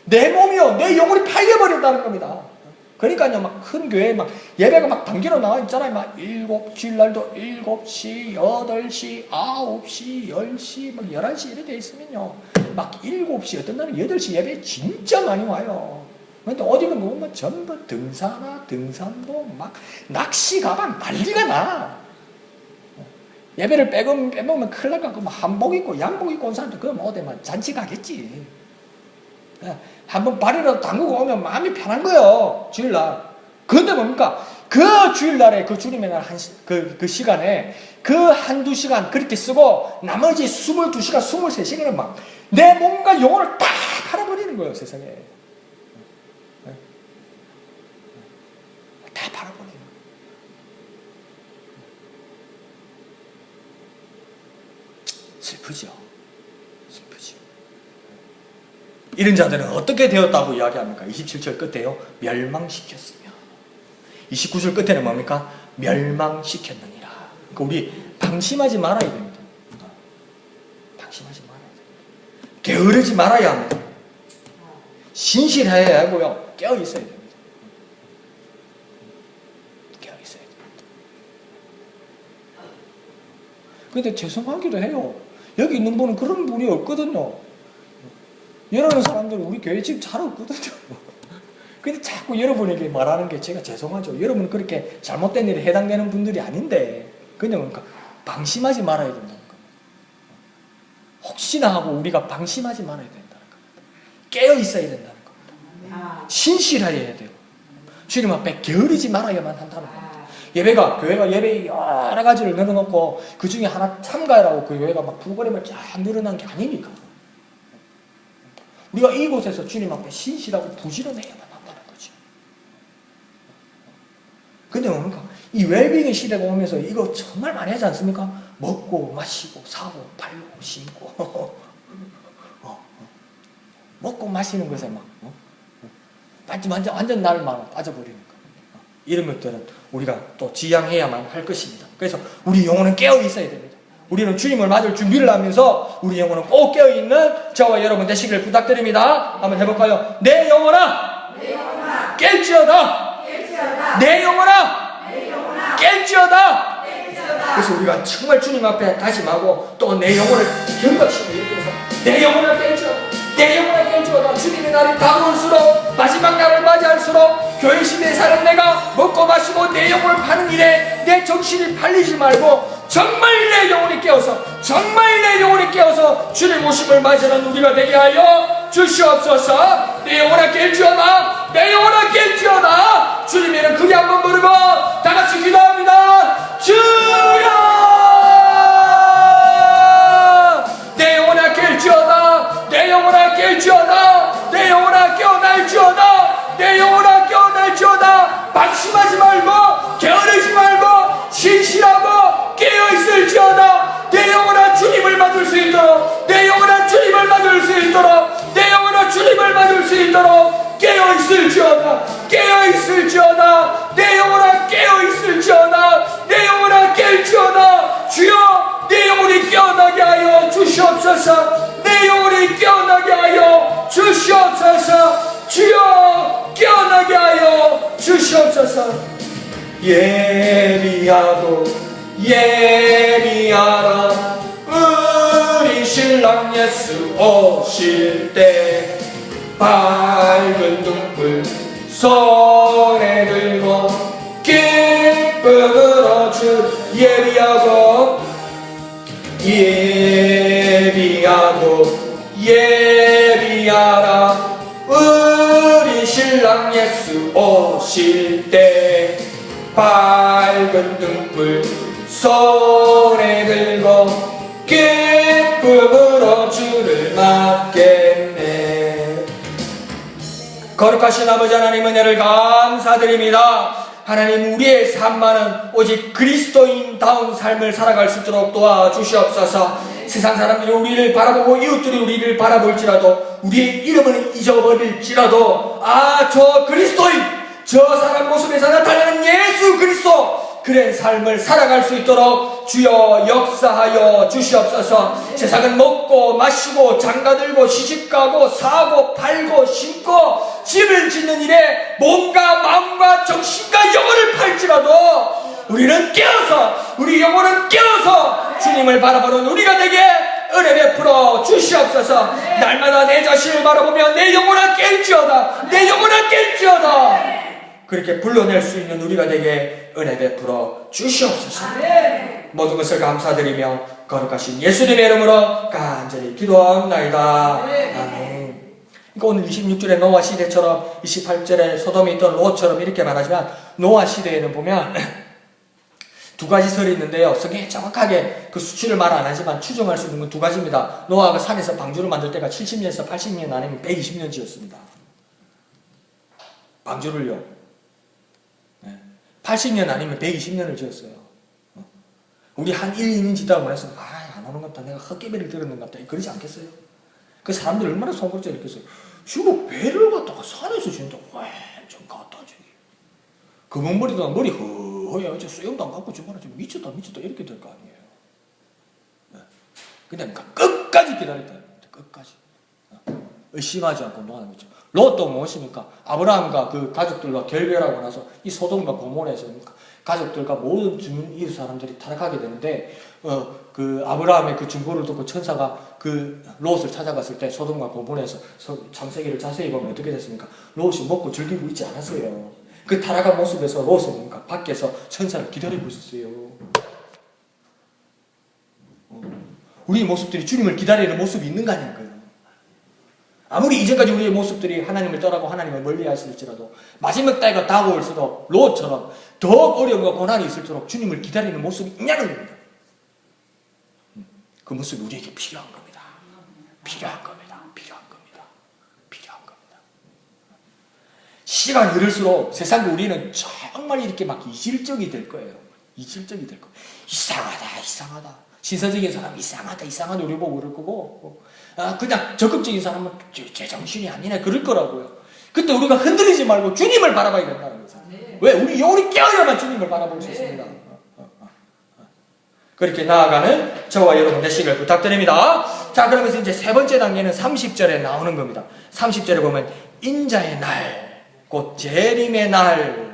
내 몸이요, 내 영혼이 팔려버렸다는 겁니다. 그러니까요, 막 큰 교회에 막 예배가 막 단기로 나와 있잖아요. 막 7주일날도 7시, 8시, 9시, 10시, 막 11시 이렇게 돼 있으면요. 막 7시, 어떤 날은 8시 예배 진짜 많이 와요. 근데 어디 보면 전부 등산화, 등산복, 막 낚시 가방 난리가 나. 예배를 빼먹으면 큰일 날까? 그럼 한복 입고 양복 입고 온 사람들 그럼 어디만 잔치 가겠지. 한번 발이라도 담그고 오면 마음이 편한 거예요. 주일날. 그런데 뭡니까? 그 주일날에 그 주님의 날 그 시간에 그 한두 시간 그렇게 쓰고 나머지 22시간, 23시간은 막 내 몸과 영혼을 다 팔아버리는 거예요, 세상에. 다 팔아버리는 거예요. 슬프죠. 슬프죠. 이런 자들은 어떻게 되었다고 이야기합니까? 27절 끝에요. 멸망시켰으며. 29절 끝에는 뭡니까? 멸망시켰느니라. 그러니까 우리 방심하지 말아야 됩니다. 방심하지 말아야 됩니다. 게으르지 말아야 합니다. 신실해야 하고요. 깨어 있어야 됩니다. 깨어 있어야 됩니다. 근데 죄송하기도 해요. 여기 있는 분은 그런 분이 없거든요. 이러는 사람들은 우리 교회 지금 잘 없거든요. 근데 자꾸 여러분에게 말하는 게 제가 죄송하죠. 여러분은 그렇게 잘못된 일에 해당되는 분들이 아닌데, 그냥 그러니까 방심하지 말아야 된다는 겁니다. 혹시나 하고 우리가 방심하지 말아야 된다는 겁니다. 깨어 있어야 된다는 겁니다. 신실해야 돼요. 주님 앞에 게으르지 말아야만 한다는 겁니다. 교회가 예배 여러 가지를 늘어놓고 그 중에 하나 참가라고 그 교회가 막 프로그램을 쫙 늘어난 게 아니니까. 우리가 이곳에서 주님 앞에 신실하고 부지런해야만 한다는 거죠. 근데 뭡니까? 이 웰빙의 시대가 오면서 이거 정말 많이 하지 않습니까? 먹고 마시고 사고 팔고 심고 먹고 마시는 것에 막 완전 나를 막 빠져버리는 거. 이런 것들은 우리가 또 지양해야만 할 것입니다. 그래서 우리 영혼은 깨어 있어야 됩니다. 우리는 주님을 맞을 준비를 하면서 우리 영혼은 꼭 깨어있는 저와 여러분 되시길 부탁드립니다. 한번 해볼까요? 내 영혼아 깰지어다. 내 영혼아 깰지어다. 그래서 우리가 정말 주님 앞에 다짐하고 또 내 영혼을 경각심을 일으켜서 내 영혼을 깰지어다. 내 영혼을 깰지어다. 주님의 날이 다가올수록 마지막 날을 맞이할수록 교회 시대에 사는 내가 먹고 마시고 내 영혼을 파는 일에 내 정신이 팔리지 말고 정말 내 영혼이 깨어서 주님 오심을 맞이하는 우리가 되게 하여 주시옵소서. 내 영혼아 깰지어다. 내 영혼아 깰지어다. 주님의 크게 한번 부르고 다같이 기도합니다. 주여 내 영혼아 깰지어다. 내 영혼아 깰지어다. 내 영혼아 깨어날지어다. 내 영혼아 깨어날지어다. 방심하지 말고 게으르지 말고 신실하고 깨어있을지어다. 내 영혼아 주님을 맞을 수 있도록, 내 영혼아 주님을 맞을 수 있도록, 내 영혼아 주님을 맞을 수 있도록 깨어있을지어다. 깨어있을지어다. 내 영혼아 깨어있을지어다. 내 영혼아 깰지어다. 주여 내 영혼이 깨어나게 하여 주시옵소서. 내 영혼이 깨어나게 하여 주시옵소서. 주여 깨어나게 하여 주시옵소서. 예비하고 예비하라. 우리 신랑 예수 오실 때 밝은 등불 손에 들고 기쁨으로 주 예비하고 오실 때 밝은 등불 손에 들고 기쁨으로 주를 맞겠네. 거룩하신 아버지 하나님, 은혜를 감사드립니다. 하나님, 우리의 삶만은 오직 그리스도인다운 삶을 살아갈 수 있도록 도와주시옵소서. 세상 사람들이 우리를 바라보고 이웃들이 우리를 바라볼지라도, 우리의 이름은 잊어버릴지라도, 저 그리스도인, 저 사람 모습에서 나타나는 예수 그리스도, 그런 삶을 살아갈 수 있도록 주여 역사하여 주시옵소서. 세상은 먹고 마시고 장가들고 시집가고 사고 팔고 심고 집을 짓는 일에 몸과 마음과 정신과 영혼을 팔지라도 우리는 깨어서, 우리 영혼은 깨어서 주님을 바라보는 우리가 되게 은혜 베풀어 주시옵소서. 날마다 내 자신을 바라보며 내 영혼아 깰지어다, 내 영혼아 깰지어다, 그렇게 불러낼 수 있는 우리가 되게 은혜 베풀어 주시옵소서. 모든 것을 감사드리며 거룩하신 예수님의 이름으로 간절히 기도합나이다. 아멘. 그러니까 오늘 26절에 노아 시대처럼 28절에 소돔에 있던 롯처럼 이렇게 말하지만, 노아 시대에는 보면 두 가지 설이 있는데요. 성경에 정확하게 그 수치를 말 안 하지만 추정할 수 있는 건 두 가지입니다. 노아가 산에서 방주를 만들 때가 70년에서 80년 아니면 120년 지었습니다. 방주를요. 80년 아니면 120년을 지었어요. 우리 한 1, 2년 지다가 뭐랬어? 안 오는 것 같다, 내가 헛개비를 들었는 것 같다, 그러지 않겠어요? 그 사람들 얼마나 속을지 있겠어요. 지금 배를 갖다가 산에서 지는다, 완전 갖다 저기. 금은머리도 머리 허허해, 어째 수염도 안 갖고 저번에 좀 미쳤다 이렇게 될 거 아니에요. 그러니까 끝까지 기다렸다. 끝까지. 의심하지 않고 노하는 거죠. 롯도 무엇입니까? 아브라함과 그 가족들과 결별하고 나서 이 소돔과 고모라에서 가족들과 모든 주민 이웃 사람들이 타락하게 되는데, 그 아브라함의 그 증거를 듣고 천사가 그 롯을 찾아갔을 때 소돔과 고모라에서 창세기를 자세히 보면 어떻게 됐습니까? 롯이 먹고 즐기고 있지 않았어요. 그 타락한 모습에서 롯은 뭡니까? 밖에서 천사를 기다리고 있었어요. 우리 모습들이 주님을 기다리는 모습이 있는가 아닌가요? 아무리 이제까지 우리의 모습들이 하나님을 떠나고 하나님을 멀리 하실지라도 마지막 때가 다가올수록 롯처럼 더 어려움과 고난이 있을수록 주님을 기다리는 모습이 있냐는 겁니다. 그 모습이 우리에게 필요한 겁니다. 필요한 겁니다. 필요한 겁니다. 필요한 겁니다. 시간이 흐를수록 세상에 우리는 정말 이렇게 막 이질적이 될 거예요. 이질적이 될 거예요. 이상하다. 신사적인 사람 이상하다 우리 보고 그럴 거고, 그냥 적극적인 사람은 제 정신이 아니네 그럴 거라고요. 그때 우리가 흔들리지 말고 주님을 바라봐야 된다는 거죠. 왜? 우리 영혼이 깨어야만 주님을 바라볼 수 있습니다. 그렇게 나아가는 저와 여러분 되시길 부탁드립니다. 자, 그러면서 이제 세 번째 단계는 30절에 나오는 겁니다. 30절에 보면 인자의 날, 곧 재림의 날,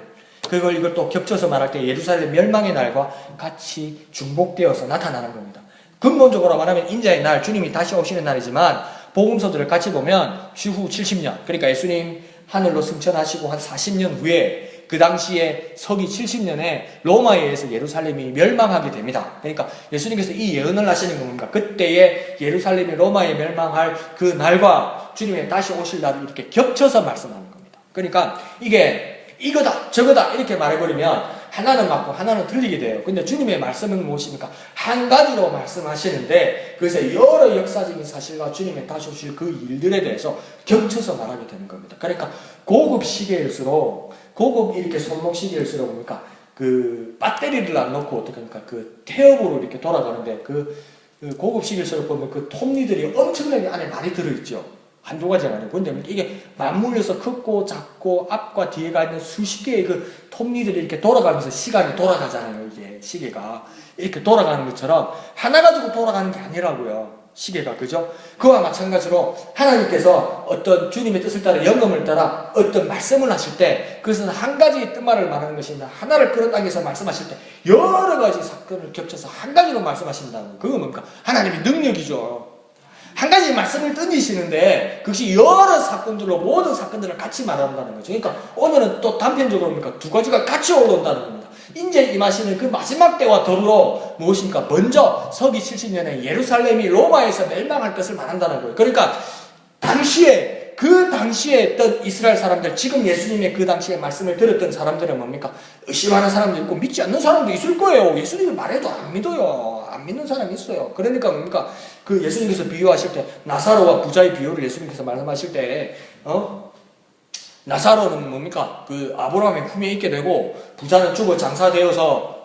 이걸 또 겹쳐서 말할 때 예루살렘 멸망의 날과 같이 중복되어서 나타나는 겁니다. 근본적으로 말하면 인자의 날, 주님이 다시 오시는 날이지만 복음서들을 같이 보면 주후 70년, 그러니까 예수님 하늘로 승천하시고 한 40년 후에 그 당시에 서기 70년에 로마에 의해서 예루살렘이 멸망하게 됩니다. 그러니까 예수님께서 이 예언을 하시는 겁니다. 그때에 예루살렘이 로마에 멸망할 그 날과 주님의 다시 오실 날을 이렇게 겹쳐서 말씀하는 겁니다. 그러니까 이게 이거다 저거다 이렇게 말해버리면 하나는 맞고 하나는 틀리게 돼요. 근데 주님의 말씀은 무엇입니까? 한 가지로 말씀하시는데 그래서 여러 역사적인 사실과 주님의 다시 오실 그 일들에 대해서 겹쳐서 말하게 되는 겁니다. 그러니까 고급 시계일수록, 고급 이렇게 손목 시계일수록 뭡니까? 그 배터리를 안 넣고 어떻게 합니까? 그 태엽으로 이렇게 돌아가는데 그 고급 시계일수록 보면 그 톱니들이 엄청나게 안에 많이 들어있죠. 한두 가지가 아니고. 근데 이게 맞물려서 크고 작고 앞과 뒤에가 있는 수십 개의 그 톱니들이 이렇게 돌아가면서 시간이 돌아가잖아요. 이게 시계가 이렇게 돌아가는 것처럼 하나 가지고 돌아가는 게 아니라고요. 시계가, 그죠? 그와 마찬가지로 하나님께서 어떤 주님의 뜻을 따라 영감을 따라 어떤 말씀을 하실 때 그것은 한 가지 뜻말을 말하는 것이 아니라 하나를 끌어당겨서 말씀하실 때 여러 가지 사건을 겹쳐서 한 가지로 말씀하신다는 거. 그건 뭡니까? 하나님의 능력이죠. 한 가지 말씀을 던지시는데 그것이 여러 사건들로 모든 사건들을 같이 말한다는 거죠. 그러니까 오늘은 또 단편적으로 뭡니까? 두 가지가 같이 올라온다는 겁니다. 이제 임하시는 그 마지막 때와 더불어 무엇입니까? 먼저 서기 70년에 예루살렘이 로마에서 멸망할 것을 말한다는 거예요. 그러니까 당시에 그 당시에 있던 이스라엘 사람들, 지금 예수님의 그 당시에 말씀을 들었던 사람들은 뭡니까? 의심하는 사람도 있고 믿지 않는 사람도 있을 거예요. 예수님이 말해도 안 믿어요. 안 믿는 사람이 있어요. 그러니까 뭡니까? 그 예수님께서 비유하실 때 나사로와 부자의 비유를 예수님께서 말씀하실 때 나사로는 뭡니까? 그 아브라함의 품에 있게 되고 부자는 죽어 장사되어서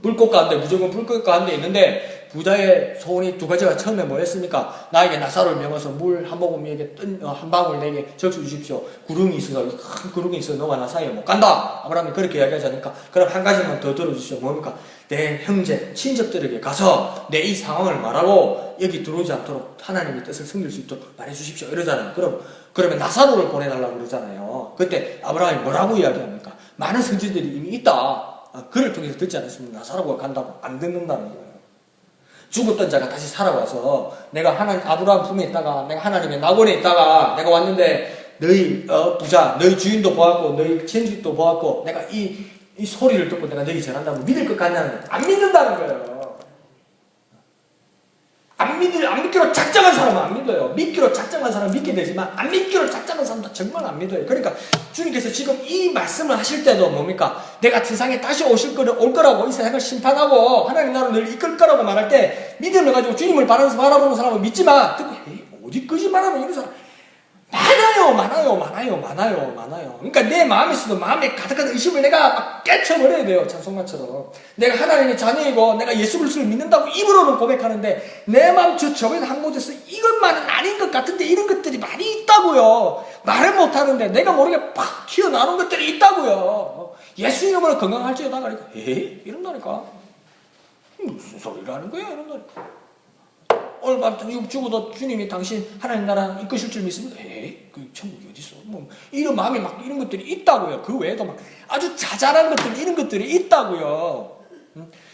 불꽃 가운데, 무조건 불꽃 가운데 있는데 부자의 소원이 두 가지가 처음에 뭐였습니까? 나에게 나사로를 명어서 물 한 모금에게 한 방울 내게 적셔 주십시오. 구름이 있어서, 큰 구름이 있어서 너가 나 사이에 못 간다. 아브라함이 그렇게 이야기하지 않으니까 그럼 한 가지만 더 들어주십시오. 뭡니까? 내 형제, 친척들에게 가서 내 이 상황을 말하고 여기 들어오지 않도록 하나님의 뜻을 숨길 수 있도록 말해주십시오. 이러잖아요. 그러면 나사로를 보내달라고 그러잖아요. 그때 아브라함이 뭐라고 이야기합니까? 많은 선지들이 이미 있다. 그를 통해서 듣지 않았으면 나사로가 간다고 안 듣는다는 거예요. 죽었던 자가 다시 살아와서 내가 아브라함 품에 있다가 내가 하나님의 낙원에 있다가 내가 왔는데 너희 부자, 너희 주인도 보았고 너희 친척도 보았고 내가 이 소리를 듣고 내가 너희 전한다고 믿을 것 같냐는 거예요. 안 믿는다는 거예요. 안 믿기로 작정한 사람은 안 믿어요. 믿기로 작정한 사람은 믿게 되지만 안 믿기로 작정한 사람도 정말 안 믿어요. 그러니까 주님께서 지금 이 말씀을 하실 때도 뭡니까? 내가 세상에 다시 올 거라고 이 세상을 심판하고 하나님 나라를 늘 이끌 거라고 말할 때 믿음을 가지고 주님을 바라보는 사람은 믿지만 듣고 어디 거짓말하면 이런 사람 많아요. 그러니까 내 마음에서도 마음에 가득한 의심을 내가 막 깨쳐버려야 돼요. 찬송가처럼. 내가 하나님의 자녀이고 내가 예수 그리스도를 믿는다고 입으로는 고백하는데 내 마음 저변 한 곳에서 이것만은 아닌 것 같은데 이런 것들이 많이 있다고요. 말을 못하는데 내가 모르게 팍 튀어나오는 것들이 있다고요. 예수 이름으로 건강할지어다 그러니까 이런다니까. 무슨 소리라는 거야 이런다니까. 오늘 밤 죽어도 주님이 당신 하나님 나라 이끄실 줄 믿습니다. 그 천국이 어디 있어? 뭐 이런 마음에 막 이런 것들이 있다고요. 그 외에도 막 아주 자잘한 것들 이런 것들이 있다고요.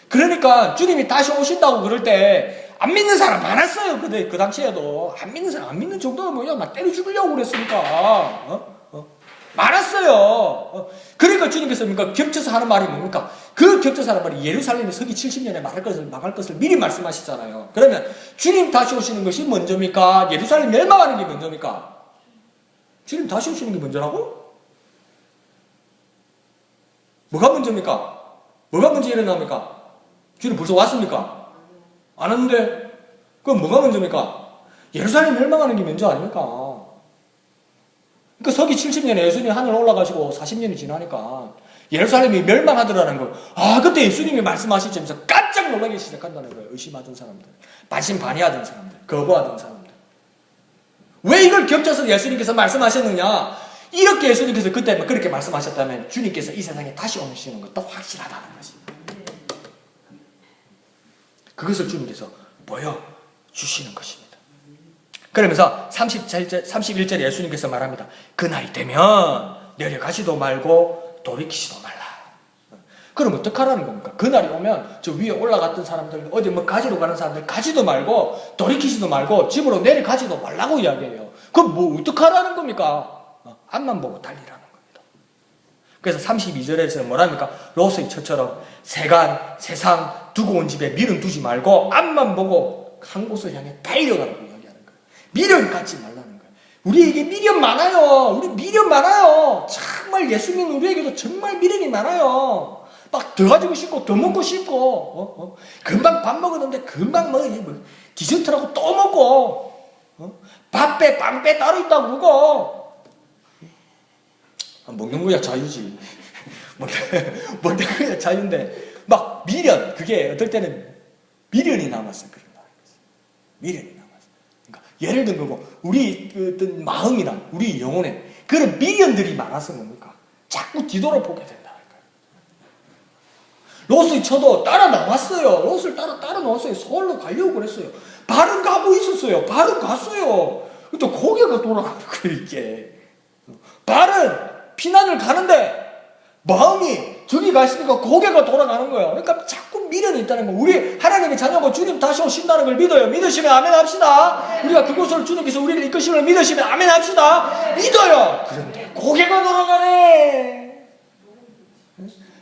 그러니까 주님이 다시 오신다고 그럴 때 안 믿는 사람 많았어요. 그 당시에도 안 믿는 사람 안 믿는 정도는 뭐냐 막 때려 죽이려고 그랬으니까. 많았어요. 그러니까 주님께서 겹쳐서 하는 말이 뭡니까? 그 겹쳐서 하는 말이 예루살렘에 서기 70년에 망할 것을 미리 말씀하시잖아요. 그러면 주님 다시 오시는 것이 먼저입니까? 예루살렘 멸망하는 게 먼저입니까? 주님 다시 오시는 게 먼저라고? 뭐가 먼저입니까? 뭐가 먼저 일어납니까? 주님 벌써 왔습니까? 안 왔는데 그럼 뭐가 먼저입니까? 예루살렘 멸망하는 게 먼저 아닙니까? 그 서기 70년에 예수님이 하늘 올라가시고 40년이 지나니까 예루살렘이 멸망하더라는 걸 그때 예수님이 말씀하시면서 깜짝 놀라기 시작한다는 거예요. 의심하던 사람들, 반신반의하던 사람들, 거부하던 사람들. 왜 이걸 겹쳐서 예수님께서 말씀하셨느냐? 이렇게 예수님께서 그때 그렇게 말씀하셨다면 주님께서 이 세상에 다시 오시는 것도 확실하다는 것입니다. 그것을 주님께서 보여주시는 것입니다. 그러면서 31절에 예수님께서 말합니다. 그날이 되면 내려가지도 말고 돌이키지도 말라. 그럼 어떡하라는 겁니까? 그날이 오면 저 위에 올라갔던 사람들, 어디 가지러 가는 사람들 가지도 말고 돌이키지도 말고 집으로 내려가지도 말라고 이야기해요. 그럼 어떡하라는 겁니까? 앞만 보고 달리라는 겁니다. 그래서 32절에서 뭐랍니까? 롯의 처처럼 세상 두고 온 집에 미련 두지 말고 앞만 보고 한 곳을 향해 달려가라고 이야기하는 거예요. 미련 갖지 말라는 거예요. 우리에게 미련 많아요. 우리 미련 많아요. 정말 예수 믿는 우리에게도 정말 미련이 많아요. 막 더 가지고 싶고 더 먹고 싶고 금방 밥 먹었는데 금방 디저트라고 또 먹고 밥 빼 빵 빼 따로 있다고 그러고 먹는 거야 자유지. 먹는 거야 자유인데 막 미련, 그게 어떨 때는 미련이 남았어요. 그런 미련이 남았어요. 그러니까 예를 든 거고 우리 어떤 마음이나 우리 영혼에 그런 미련들이 많아서 뭡니까? 자꾸 뒤돌아보게 된다. 롯의 처도 따라 나왔어요. 롯을 따라 나왔어요. 서울로 가려고 그랬어요. 발은 가고 있었어요. 발은 갔어요. 또 고개가 돌아가는 거예요, 이게. 발은 피난을 가는데 마음이 저기 가 있으니까 고개가 돌아가는 거예요. 그러니까 자꾸 미련이 있다는 거예요. 우리 하나님의 자녀고 주님 다시 오신다는 걸 믿어요. 믿으시면 아멘 합시다. 우리가 그곳을 주님께서 우리를 이끄심을 믿으시면 아멘 합시다. 믿어요. 그런데 고개가 돌아가네.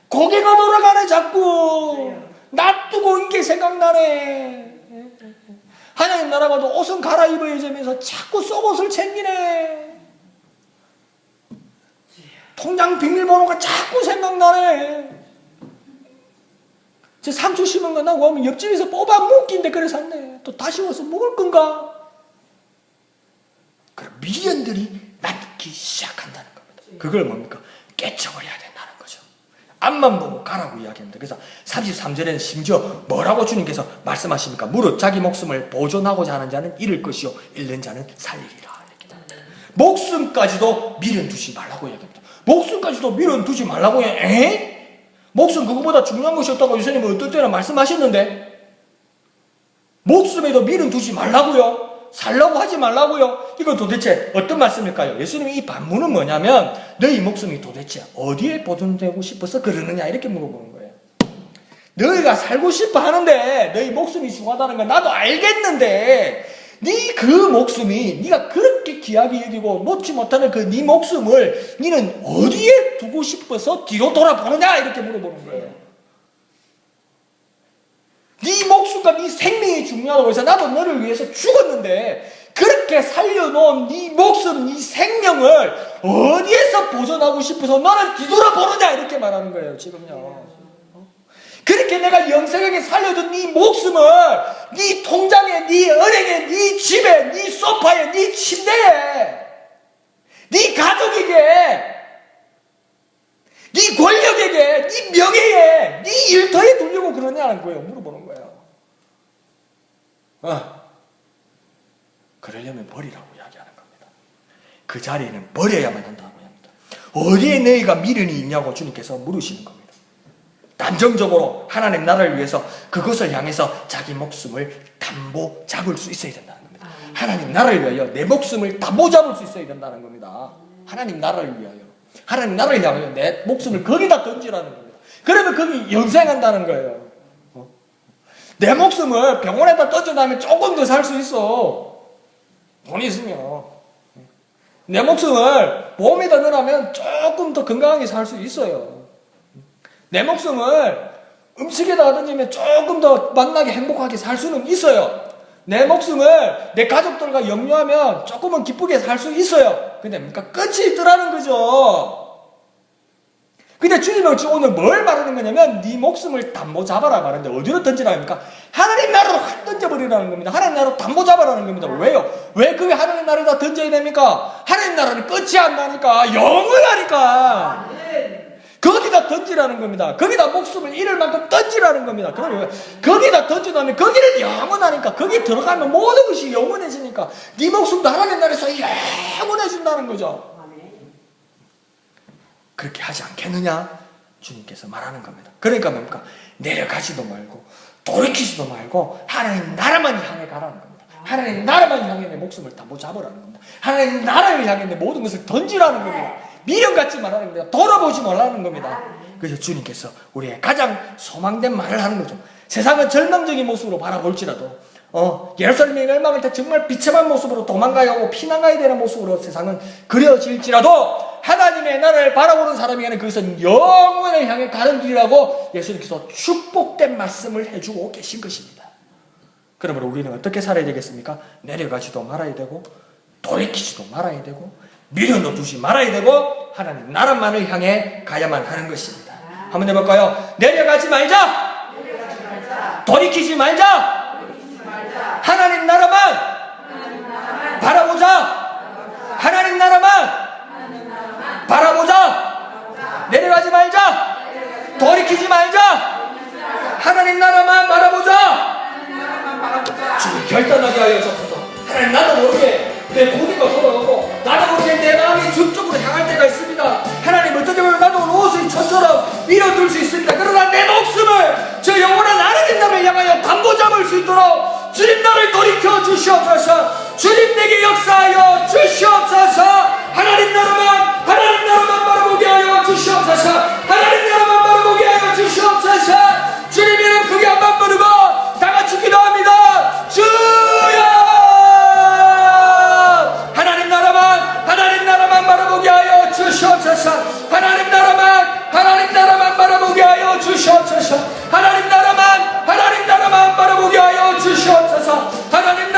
고개가 돌아가네 자꾸. 놔두고 온 게 생각나네.
하나님 나라가도 옷은 갈아입어야 되면서 자꾸 속옷을 챙기네. 통장 비밀번호가 자꾸 생각나네. 제 상추 심은 거 나고 하면 옆집에서 뽑아 먹기인데 그래 샀네. 또 다시 와서 먹을 건가? 그럼 미련들이 남기 시작한다는 겁니다. 그걸 뭡니까? 깨쳐버려야 된다는 거죠. 앞만 보고 가라고 이야기합니다. 그래서 33절에는 심지어 뭐라고 주님께서 말씀하십니까? 무릇 자기 목숨을 보존하고자 하는 자는 잃을 것이요 잃는 자는 살리리라. 목숨까지도 미련 두지 말라고 이야기합니다. 목숨까지도 미련 두지 말라고 해? 목숨 그거보다 중요한 것이 없다고 예수님은 어떨 때나 말씀하셨는데 목숨에도 미련 두지 말라고요? 살라고 하지 말라고요? 이건 도대체 어떤 말씀일까요? 예수님의 이 반문은 뭐냐면 너희 목숨이 도대체 어디에 보존되고 싶어서 그러느냐 이렇게 물어보는 거예요. 너희가 살고 싶어 하는데 너희 목숨이 중요하다는 건 나도 알겠는데 네 그 목숨이 네가 그렇게 귀하게 여기고 놓지 못하는 그 네 목숨을 네는 어디에 두고 싶어서 뒤로 돌아보느냐 이렇게 물어보는 거예요. 네 목숨과 네 생명이 중요하다고 해서 나도 너를 위해서 죽었는데 그렇게 살려놓은 네 목숨, 네 생명을 어디에서 보존하고 싶어서 너는 뒤돌아보느냐 이렇게 말하는 거예요. 지금요. 그렇게 내가 영생하게 살려둔 네 목숨을 네 통장에, 네 은행에, 네 집에, 네 소파에, 네 침대에, 네 가족에게, 네 권력에게, 네 명예에, 네 일터에 두려고 그러냐는 거예요. 물어보는 거예요. 그러려면 버리라고 이야기하는 겁니다. 그 자리에는 버려야만 한다고 합니다. 어디에 너희가 미련이 있냐고 주님께서 물으시는 겁니다. 단정적으로 하나님 나라를 위해서 그것을 향해서 자기 목숨을 담보 잡을 수 있어야 된다는 겁니다. 하나님 나라를 위하여 내 목숨을 담보 잡을 수 있어야 된다는 겁니다. 하나님 나라를 위하여, 하나님 나라를 향하여 내 목숨을 거기다 던지라는 겁니다. 그러면 거기 영생한다는 거예요. 내 목숨을 병원에다 던져놓으면 조금 더 살 수 있어. 돈이 있으면. 내 목숨을 보험에다 넣으면 조금 더 건강하게 살 수 있어요. 내 목숨을 음식에다가 던지면 조금 더 만나게 행복하게 살 수는 있어요. 내 목숨을 내 가족들과 영유하면 조금은 기쁘게 살 수 있어요. 근데 그러니까 끝이 있더라는 거죠. 근데 주님은 오늘 뭘 말하는 거냐면 네 목숨을 담보 잡아라 말하는데 어디로 던지라니까? 하나님 나라로 확 던져버리라는 겁니다. 하나님 나라로 담보 잡아라는 겁니다. 왜요? 왜 그게 하나님 나라에다 던져야 됩니까? 하나님 나라는 끝이 안 나니까 영원하니까. 거기다 던지라는 겁니다. 거기다 목숨을 잃을 만큼 던지라는 겁니다. 그러면 거기다 던져놓으면 거기는 영원하니까 거기 들어가면 모든 것이 영원해지니까 네 목숨도 하나님 나라에서 영원해진다는 거죠. 그렇게 하지 않겠느냐? 주님께서 말하는 겁니다. 그러니까 뭡니까? 내려가지도 말고 돌이키지도 말고 하나님 나라만 향해 가라는 겁니다. 하나님 나라만 향해 내 목숨을 담보 잡으라는 겁니다. 하나님 나라를 향해 내 모든 것을 던지라는 겁니다. 미련 갖지 말라는 겁니다. 돌아보지 말라는 겁니다. 그래서 주님께서 우리의 가장 소망된 말을 하는 거죠. 세상은 절망적인 모습으로 바라볼지라도 예루살렘의 멸망을 때 정말 비참한 모습으로 도망가야 하고 피난가야 되는 모습으로 세상은 그려질지라도 하나님의 나라를 바라보는 사람에게는 그것은 영원을 향해 가는 길이라고 예수님께서 축복된 말씀을 해주고 계신 것입니다. 그러므로 우리는 어떻게 살아야 되겠습니까? 내려가지도 말아야 되고 돌이키지도 말아야 되고 미련도 두지 말아야 되고 하나님 나라만을 향해 가야만 하는 것입니다. 한번 해볼까요? 내려가지 말자. 돌이키지 말자. 하나님 나라만 바라보자. 하나님 나라만 바라보자. 내려가지 말자. 돌이키지 말자. 하나님 나라만 바라보자. 지금 결단하게 하여 주옵소서. 하나님 나도 모르게 내 고개가 돌아가고 나도 모르게 내 마음이 저쪽으로 향할 때가 있습니다. 하나님 어떻게 보면 나도 옷의 천처럼 밀어둘 수 있습니다. 그러나 내 목숨을 저 영원한 하나님 나라를 향하여 담보 잡을 수 있도록 주님 나를 돌이켜 주시옵소서. 주님 내게 역사하여 주시옵소서. 하나님 나라만 바라보게 하여 주시옵소서. 하나님 나라만 바라보게 하여 주시옵소서. 주님 이름 크게 한번 부르고 다같이 기도합니다. 주여 하나님 나라만 바라보게 하여 주시옵소서. 하나님 나라만 바라보게 하여 주시옵소서. 하나님 나라만 바라보게 하여 주시옵소서. 하나님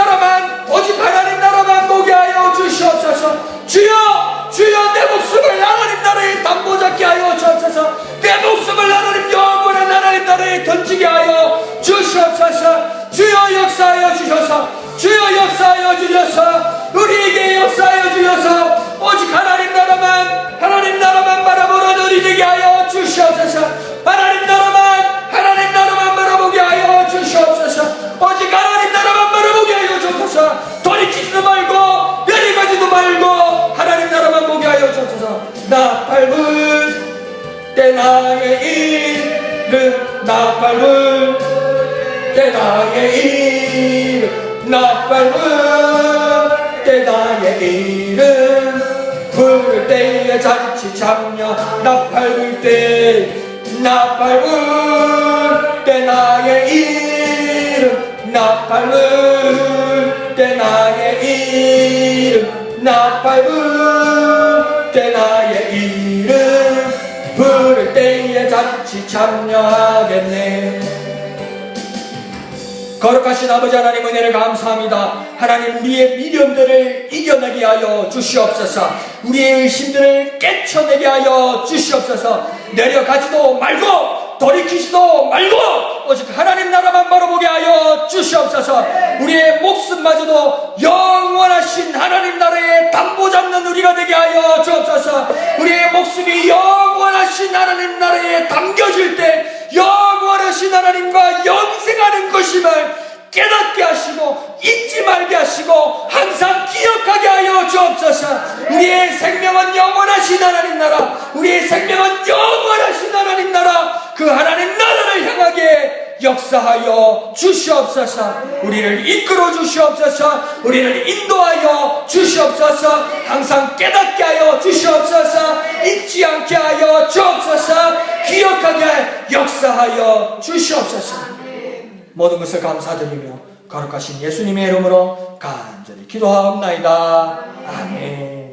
때 나의 이름 나팔불 때 나의 이름 나팔불 때 나의 이름 부를 때에 잔치 참여 나팔불 때 나팔불 때 나의 이름 나팔불 때 나의 이름 나팔불 때 나의 이름 부를 때에 잔치 참여하겠네. 거룩하신 아버지 하나님 은혜를 감사합니다. 하나님 우리의 미련들을 이겨내게 하여 주시옵소서. 우리의 의심들을 깨쳐내게 하여 주시옵소서. 내려가지도 말고 돌이키지도 말고 오직 하나님 나라만 바라보게 하여 주시옵소서. 우리의 목숨마저도 영원하신 하나님 나라의 담보 잡는 우리가 되게 하여 주옵소서. 우리의 목숨이 영원하신 하나님 나라에 담겨질 때 영원하신 하나님과 영생하는 것임을 깨닫게 하시고 잊지 말게 하시고 항상 기억하게 하여 주옵소서. 우리의 생명은 영원하신 하나님 나라, 우리의 생명은 영원하신 하나님 나라, 그 하나님 나라를 향하게 역사하여 주시옵소서. 우리를 이끌어 주시옵소서. 우리를 인도하여 주시옵소서. 항상 깨닫게 하여 주시옵소서. 잊지 않게 하여 주옵소서. 기억하게 역사하여 주시옵소서. 모든 것을 감사드리며 거룩하신 예수님의 이름으로 간절히 기도하옵나이다. 아멘.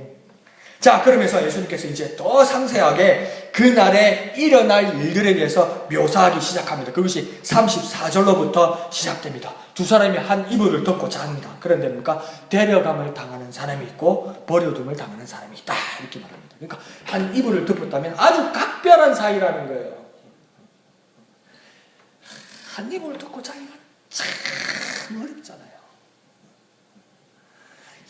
자, 그러면서 예수님께서 이제 더 상세하게 그날에 일어날 일들에 대해서 묘사하기 시작합니다. 그것이 34절로부터 시작됩니다. 두 사람이 한 이불을 덮고 잡니다. 그런데 뭡니까? 데려감을 당하는 사람이 있고 버려둠을 당하는 사람이 있다, 이렇게 말합니다. 그러니까 한 이불을 덮었다면 아주 각별한 사이라는 거예요. 한 이불을 덮고 자기가 참 어렵잖아요.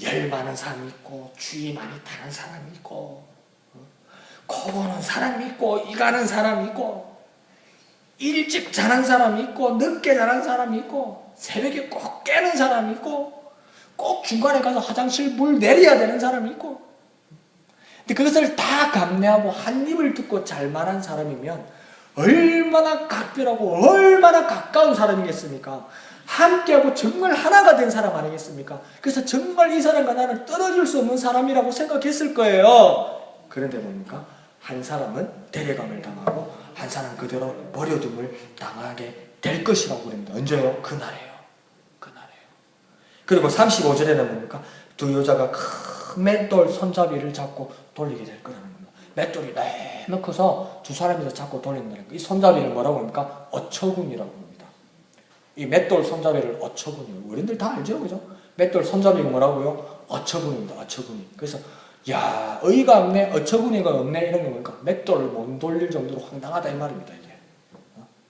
열 많은 사람이 있고 주의 많이 타는 사람이 있고 코 고는 사람이 있고 이 가는 사람이 있고 일찍 자는 사람이 있고 늦게 자는 사람이 있고 새벽에 꼭 깨는 사람이 있고 꼭 중간에 가서 화장실 물 내려야 되는 사람이 있고, 근데 그것을 다 감내하고 한 입을 듣고 잘만한 사람이면 얼마나 각별하고 얼마나 가까운 사람이겠습니까? 함께하고 정말 하나가 된 사람 아니겠습니까? 그래서 정말 이 사람과 나는 떨어질 수 없는 사람이라고 생각했을 거예요. 그런데 뭡니까? 한 사람은 데려감을 당하고 한 사람은 그대로 버려둠을 당하게 될 것이라고 그럽니다. 언제요? 그날이에요. 그날이에요. 그리고 35절에는 뭡니까? 두 여자가 큰 맷돌 손잡이를 잡고 돌리게 될 거라는 겁니다. 맷돌이 너무 커서 두 사람이서 잡고 돌린다는 거. 이 손잡이는 뭐라고 합니까? 어처구니라고 합니다. 이 맷돌 손잡이를 어처구니. 어른들 다 알죠, 그죠? 맷돌 손잡이가 뭐라고요? 어처구니입니다. 어처구니. 그래서 야, 어이가 없네, 어처구니가 없네, 이런 거 보니까 맷돌을 못 돌릴 정도로 황당하다 이 말입니다, 이게.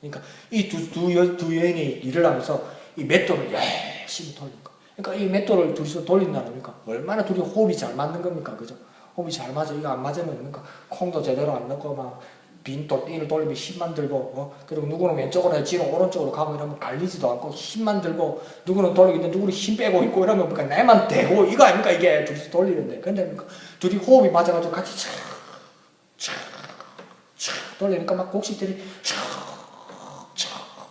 그러니까 이 두 여인이 일을 하면서 이 맷돌을 열심히 돌린 거. 그러니까 이 맷돌을 둘이서 돌린다는 거니까 얼마나 둘이 호흡이 잘 맞는 겁니까, 그죠? 호흡이 잘 맞아. 이거 안 맞으면 그러니까 콩도 제대로 안 넣고 막 빈을 돌리면 힘만 들고, 그리고 누구는 왼쪽으로 지는 오른쪽으로 가고 이러면 갈리지도 않고 힘만 들고, 누구는 돌리는데 누구는 힘 빼고 있고 이러면 그러니까 내만 대고 이거 아닙니까, 이게 둘이서 돌리는데. 근데 그러니까 둘이 호흡이 맞아가지고 같이 촥 돌리니까 막 곡식들이 촥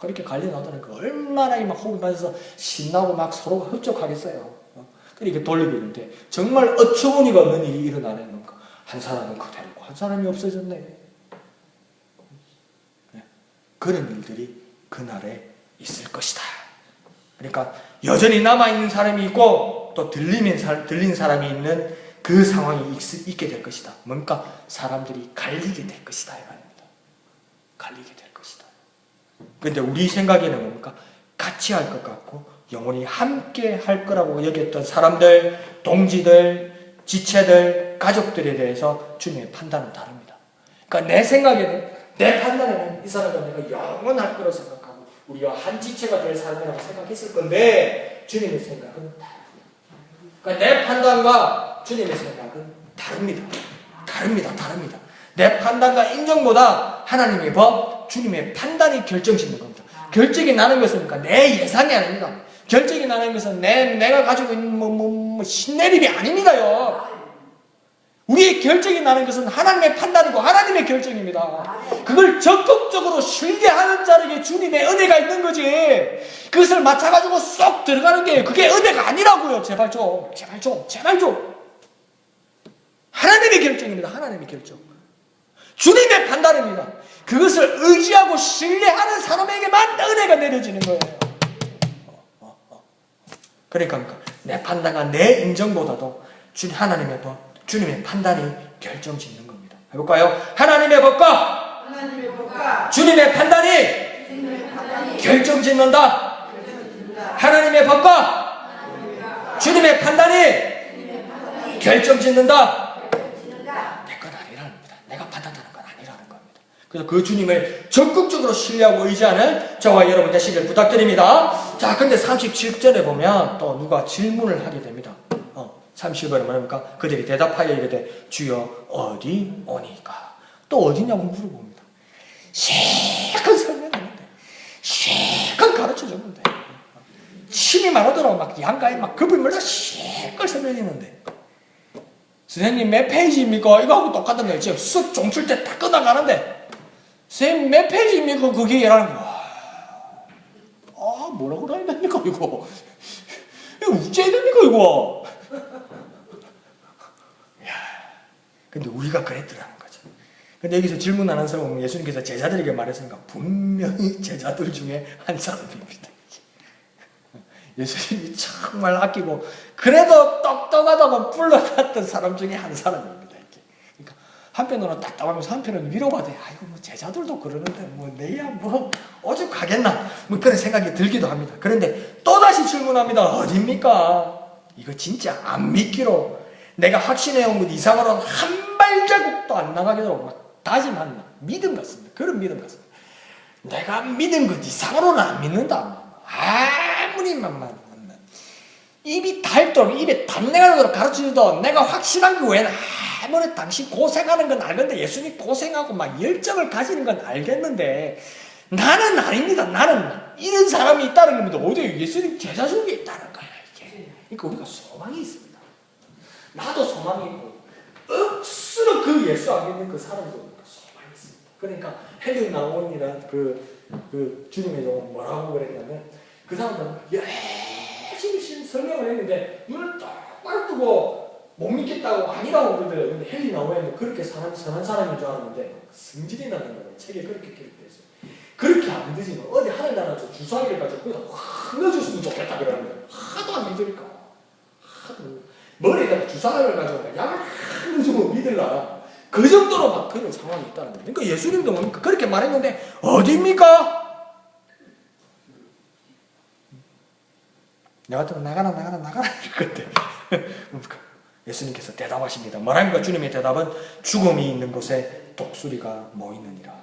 그렇게 갈려 나오다는 거. 얼마나 막 호흡이 맞아서 신나고 막 서로가 흡족하겠어요. 이렇게 돌리고 있는데 정말 어처구니가 없는 일이 일어나는 건가. 한 사람은 그대로고 한 사람이 없어졌네. 그런 일들이 그날에 있을 것이다. 그러니까 여전히 남아있는 사람이 있고 또 들린 사람이 있는 그 상황이 있게 될 것이다. 뭡니까? 사람들이 갈리게 될 것이다, 이 말입니다. 갈리게 될 것이다. 그런데 우리 생각에는 뭡니까? 같이 할 것 같고 영원히 함께 할 거라고 여겼던 사람들, 동지들, 지체들, 가족들에 대해서 주님의 판단은 다릅니다. 그러니까 내 생각에는, 내 판단에는 이 사람과 내가 영원할 거라고 생각하고 우리와 한 지체가 될 사람이라고 생각했을 건데 주님의 생각은 다릅니다. 그러니까 내 판단과 주님의 생각은 다릅니다. 다릅니다. 내 판단과 인정보다 하나님의 법, 주님의 판단이 결정짓는 겁니다. 결정이 나는 것은 내 예상이 아닙니다. 결정이 나는 것은 내가 가지고 있는 신내림이 아닙니다요. 우리의 결정이 나는 것은 하나님의 판단이고 하나님의 결정입니다. 그걸 적극적으로 신뢰하는 자에게 주님의 은혜가 있는 거지. 그것을 맞춰가지고 쏙 들어가는 게 그게 은혜가 아니라고요. 제발 좀, 제발 좀, 제발 좀. 하나님의 결정입니다. 하나님의 결정. 주님의 판단입니다. 그것을 의지하고 신뢰하는 사람에게만 은혜가 내려지는 거예요. 그러니까 내 판단과 내 인정보다도 하나님의 법, 주님의 판단이 결정짓는 겁니다. 해볼까요? 하나님의 법과 주님의 판단이 결정짓는다. 하나님의 법과 주님의 판단이 결정짓는다. 내 건 아니라는 겁니다. 내가 판단하는 건 아니라는 겁니다. 그래서 그 주님을 적극적으로 신뢰하고 의지하는 저와 여러분 되시길 부탁드립니다. 자, 근데 37절에 보면 또 누가 질문을 하게 됩니다. 30절에 뭐랍니까? 그들이 대답하여 이르되 주여 어디 오니까? 또 어디냐고 물어봅니다. 실컷 설명하는데, 실컷 가르쳐줬는데, 침이 말하더라고. 막 양가에 막 급을 물다 실컷 설명했는데, 선생님 몇 페이지입니까? 이거 하고 똑같은 거예요. 지금 수업 종칠 때 딱 끝나가는데, 선생님 몇 페이지입니까? 그게 이라는 거. 뭐라고 그래야 됩니까 이거? 이거 어째야 됩니까 이거? 근데 우리가 그랬더라는 거죠. 근데 여기서 질문하는 사람은 예수님께서 제자들에게 말했으니까 분명히 제자들 중에 한 사람입니다. 예수님이 정말 아끼고 그래도 똑똑하다고 불러놨던 사람 중에 한 사람입니다. 그러니까 한편으로는 답답하면서 한편으로는 위로가 돼. 아이고 뭐 제자들도 그러는데 뭐 내야 뭐 오죽하겠나 뭐 그런 생각이 들기도 합니다. 그런데 또다시 질문합니다. 어딥니까? 이거 진짜 안 믿기로 내가 확신해온 것 이상으로 한 발자국도 안 나가게 되도록 막 다짐한 믿음 같습니다. 그런 믿음 같습니다. 내가 믿은 것 이상으로는 안 믿는다. 아무리 만만 입이 닳도록 입에 단내가 나도록 가르치도 내가 확신한 거 외에는 아무리 당신 고생하는 건 알겠는데 예수님 고생하고 막 열정을 가지는 건 알겠는데 나는 아닙니다. 나는 이런 사람이 있다는 겁니다. 어디 예수님 제자 중에 있다는 거야 이게. 그러니까 우리가 소망이 있습니다. 나도 소망이 있고 억수로 그 예수 안 믿는 그 사람도 소망이 있습니다. 그러니까 헬리 나온이란 그 주님의 종은 뭐라고 그랬냐면 그 사람들은 열심히 설명을 했는데 눈을 똑바로 뜨고 못 믿겠다고 아니라고 그러더래요. 근데 헬리 나온은 그렇게 선한 사람인 줄 알았는데 성질이 나는 거예요. 책에 그렇게 기록되어 있어요. 그렇게 안 믿으시면 어디 하늘나라에서 주사기를 가지고 거기다 확 넣어줬으면 좋겠다 그러는 거예요. 하도 안 믿으니까. 머리에다가 주사를 가지고 약을 확 넣어주고 믿으려나. 그 정도로 막 그런 상황이 있다는 거예요. 그러니까 예수님도 뭡니까? 그렇게 말했는데 어디입니까? 내가 또 나가라 그때 예수님께서 대답하십니다. 뭐랍니까? 주님의 대답은 죽음이 있는 곳에 독수리가 모이느니라.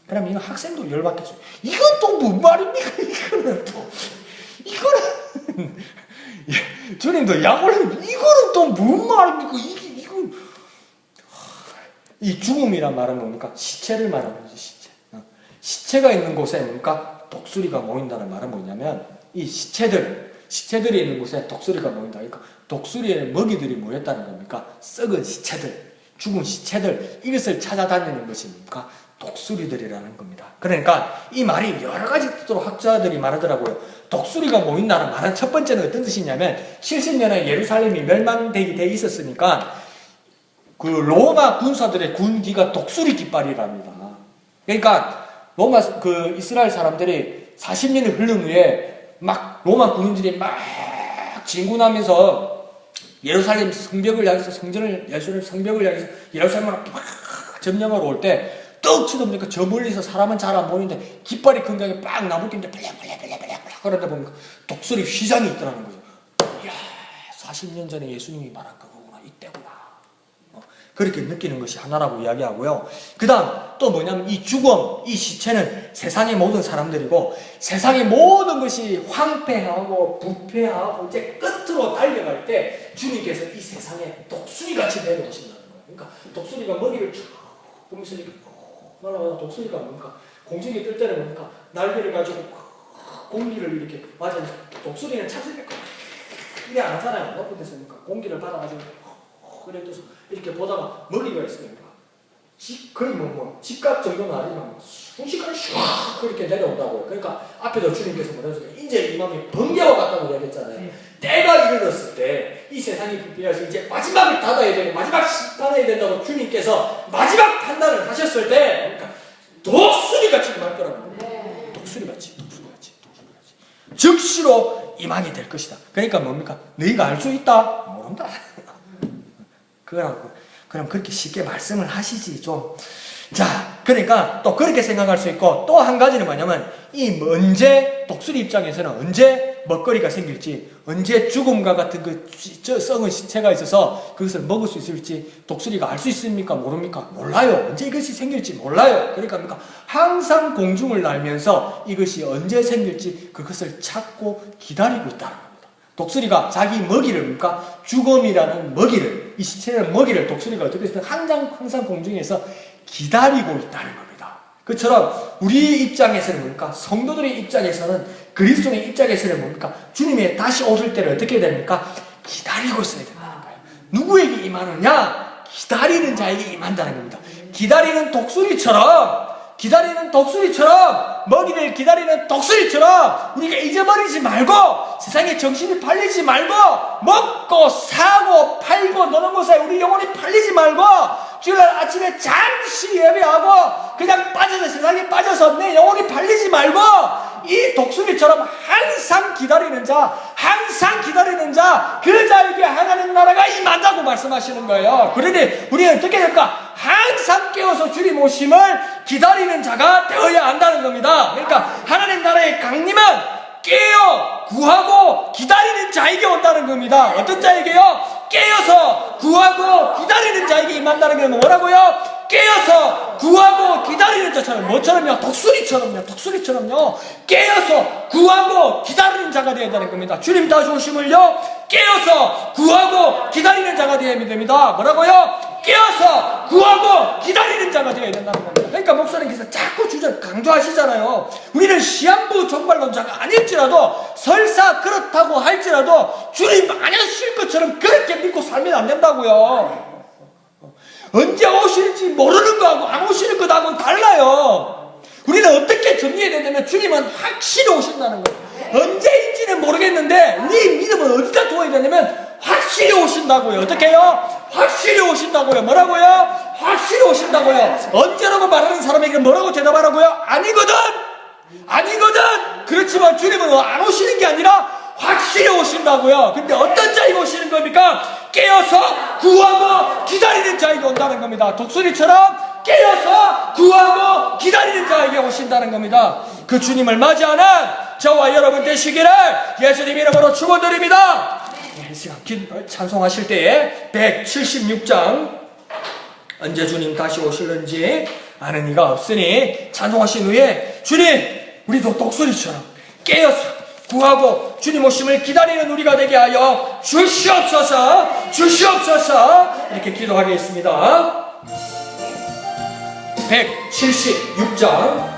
그러면 이거 학생도 열받겠어요. 이건 또 뭔 말입니까? 이거는 주님도 약올리면 이거는 또 뭔 말입니까? 이건 이 죽음이란 말은 뭡니까? 시체를 말하는 거지. 시체가 있는 곳에 뭡니까? 독수리가 모인다는 말은 뭐냐면 이 시체들이 있는 곳에 독수리가 모인다. 그러니까 독수리의 먹이들이 모였다는 겁니까? 썩은 시체들, 죽은 시체들, 이것을 찾아다니는 것이 뭡니까? 독수리들이라는 겁니다. 그러니까 이 말이 여러 가지 뜻으로 학자들이 말하더라고요. 독수리가 모인다는 말은 첫 번째는 어떤 뜻이냐면 70년에 예루살렘이 멸망되게 돼 있었으니까 그 로마 군사들의 군기가 독수리 깃발이랍니다. 그러니까 로마 그 이스라엘 사람들이 40년이 흐른 후에 막 로마 군인들이 막 진군하면서 예루살렘 성벽을 향해서 성벽을 향해서 예루살렘을 막 점령하러 올 때 떡 치다 저 멀리서 사람은 잘 안 보이는데 깃발이 굉장히 빡 나무끼는데 블랙블랙블랙블랙 그러다 보니까 독수리 휘장이 있더라는 거죠. 이야 40년 전에 예수님이 말한 그거구나 이때구나. 그렇게 느끼는 것이 하나라고 이야기하고요. 그 다음 또 뭐냐면 이 죽음, 이 시체는 세상의 모든 사람들이고 세상의 모든 것이 황폐하고 부패하고 이제 끝으로 달려갈 때 주님께서 이 세상에 독수리같이 내려오신다는 거예요. 그러니까 독수리가 먹이를 쭉 보면서 이렇게 날아가다 독수리가 뭡니까? 공중에 뜰 때는 뭡니까? 날개를 가지고 공기를 이렇게 맞아요. 독수리는 찾으니까 이래 안 하잖아요. 높은 데서 공기를 받아가지고 그래도 이렇게 보다가 먹이가 있으니까 거의 집값 정도는 아니지만 순식간에 슉 그렇게 내려온다고요. 그러니까 앞에도 주님께서 뭐라서 이제 이 마음이 번개와 같다고 얘기했잖아요. 때가 이르렀을 때 이 세상이 부패해서 이제 마지막을 닫아야 되고 마지막 심판해야 된다고 주님께서 마지막 판단을 하셨을 때 그러니까 독수리가 지금 할 거라고. 독수리같이 즉시로 임하게 될 것이다. 그러니까 뭡니까? 너희가 알 수 있다? 모른다. 그럼 그렇게 쉽게 말씀을 하시지 좀. 자, 그러니까 또 그렇게 생각할 수 있고 또 한 가지는 뭐냐면 언제 독수리 입장에서는 언제 먹거리가 생길지 언제 죽음과 같은 썩은 시체가 있어서 그것을 먹을 수 있을지 독수리가 알 수 있습니까? 모릅니까? 몰라요. 언제 이것이 생길지 몰라요. 그러니까 항상 공중을 날면서 이것이 언제 생길지 그것을 찾고 기다리고 있다는 겁니다. 독수리가 자기 먹이를 뭡니까? 죽음이라는 먹이를 이 시체의 먹이를 독수리가 어떻게 해서 항상 공중에서 기다리고 있다는 겁니다. 그처럼 우리 입장에서는 뭡니까? 성도들의 입장에서는 그리스도의 입장에서는 뭡니까? 주님의 다시 오실 때를 어떻게 됩니까? 기다리고 있어야 된다는 거예요. 누구에게 임하느냐? 기다리는 자에게 임한다는 겁니다. 기다리는 독수리처럼 먹이를 기다리는 독수리처럼 우리가 잊어버리지 말고 세상에 정신이 팔리지 말고 먹고 사고 팔고 노는 곳에 우리 영혼이 팔리지 말고 주일날 아침에 잠시 예배하고 그냥 빠져서 세상에 빠져서 내 영혼이 팔리지 말고 이 독수리처럼 항상 기다리는 자 그 자에게 하나님 나라가 임한다고 말씀하시는 거예요. 그러니 우리는 어떻게 될까? 항상 깨어서 주님 오심을 기다리는 자가 되어야 한다는 겁니다. 그러니까 하나님 나라의 강림은 깨어 구하고 기다리는 자에게 온다는 겁니다. 어떤 자에게요? 깨어서 구하고 기다리는 자에게 임한다는 게 뭐라고요? 깨어서 구하고 기다리는 자처럼 뭐처럼요? 독수리처럼요. 깨어서 구하고 기다리는 자가 되어야 되는 겁니다. 주님 다시 오심을요 깨어서 구하고 기다리는 자가 되어야 됩니다. 뭐라고요? 깨어서 구하고 기다리는 자가 되어야 된다는 겁니다. 그러니까 목사님께서 자꾸 강조하시잖아요. 우리는 시한부 종말론자가 아닐지라도 설사 그렇다고 할지라도 주님 안 오실 것처럼 그렇게 믿고 살면 안 된다고요. 언제 오실지 모르는 거하고 안 오시는 것하고는 달라요. 우리는 어떻게 정리해야 되냐면 주님은 확실히 오신다는 거예요. 언제인지는 모르겠는데 우리 믿음은 어디다 두어야 되냐면 확실히 오신다고요. 어떻게 해요? 확실히 오신다고요. 뭐라고요? 확실히 오신다고요. 언제라고 말하는 사람에게 뭐라고 대답하라고요? 아니거든. 그렇지만 주님은 안 오시는 게 아니라 확실히 오신다고요. 근데 어떤 자에게 오시는 겁니까? 깨어서 구하고 기다리는 자에게 온다는 겁니다. 독수리처럼 깨어서 구하고 기다리는 자에게 오신다는 겁니다. 그 주님을 맞이하는 저와 여러분 되시기를 예수님 이름으로 축원드립니다. 찬송하실 때에 176장 언제 주님 다시 오실는지 아는 이가 없으니 찬송하신 후에 주님 우리도 독수리처럼 깨어서 구하고 주님 오심을 기다리는 우리가 되게 하여 주시옵소서 이렇게 기도하겠습니다. 176장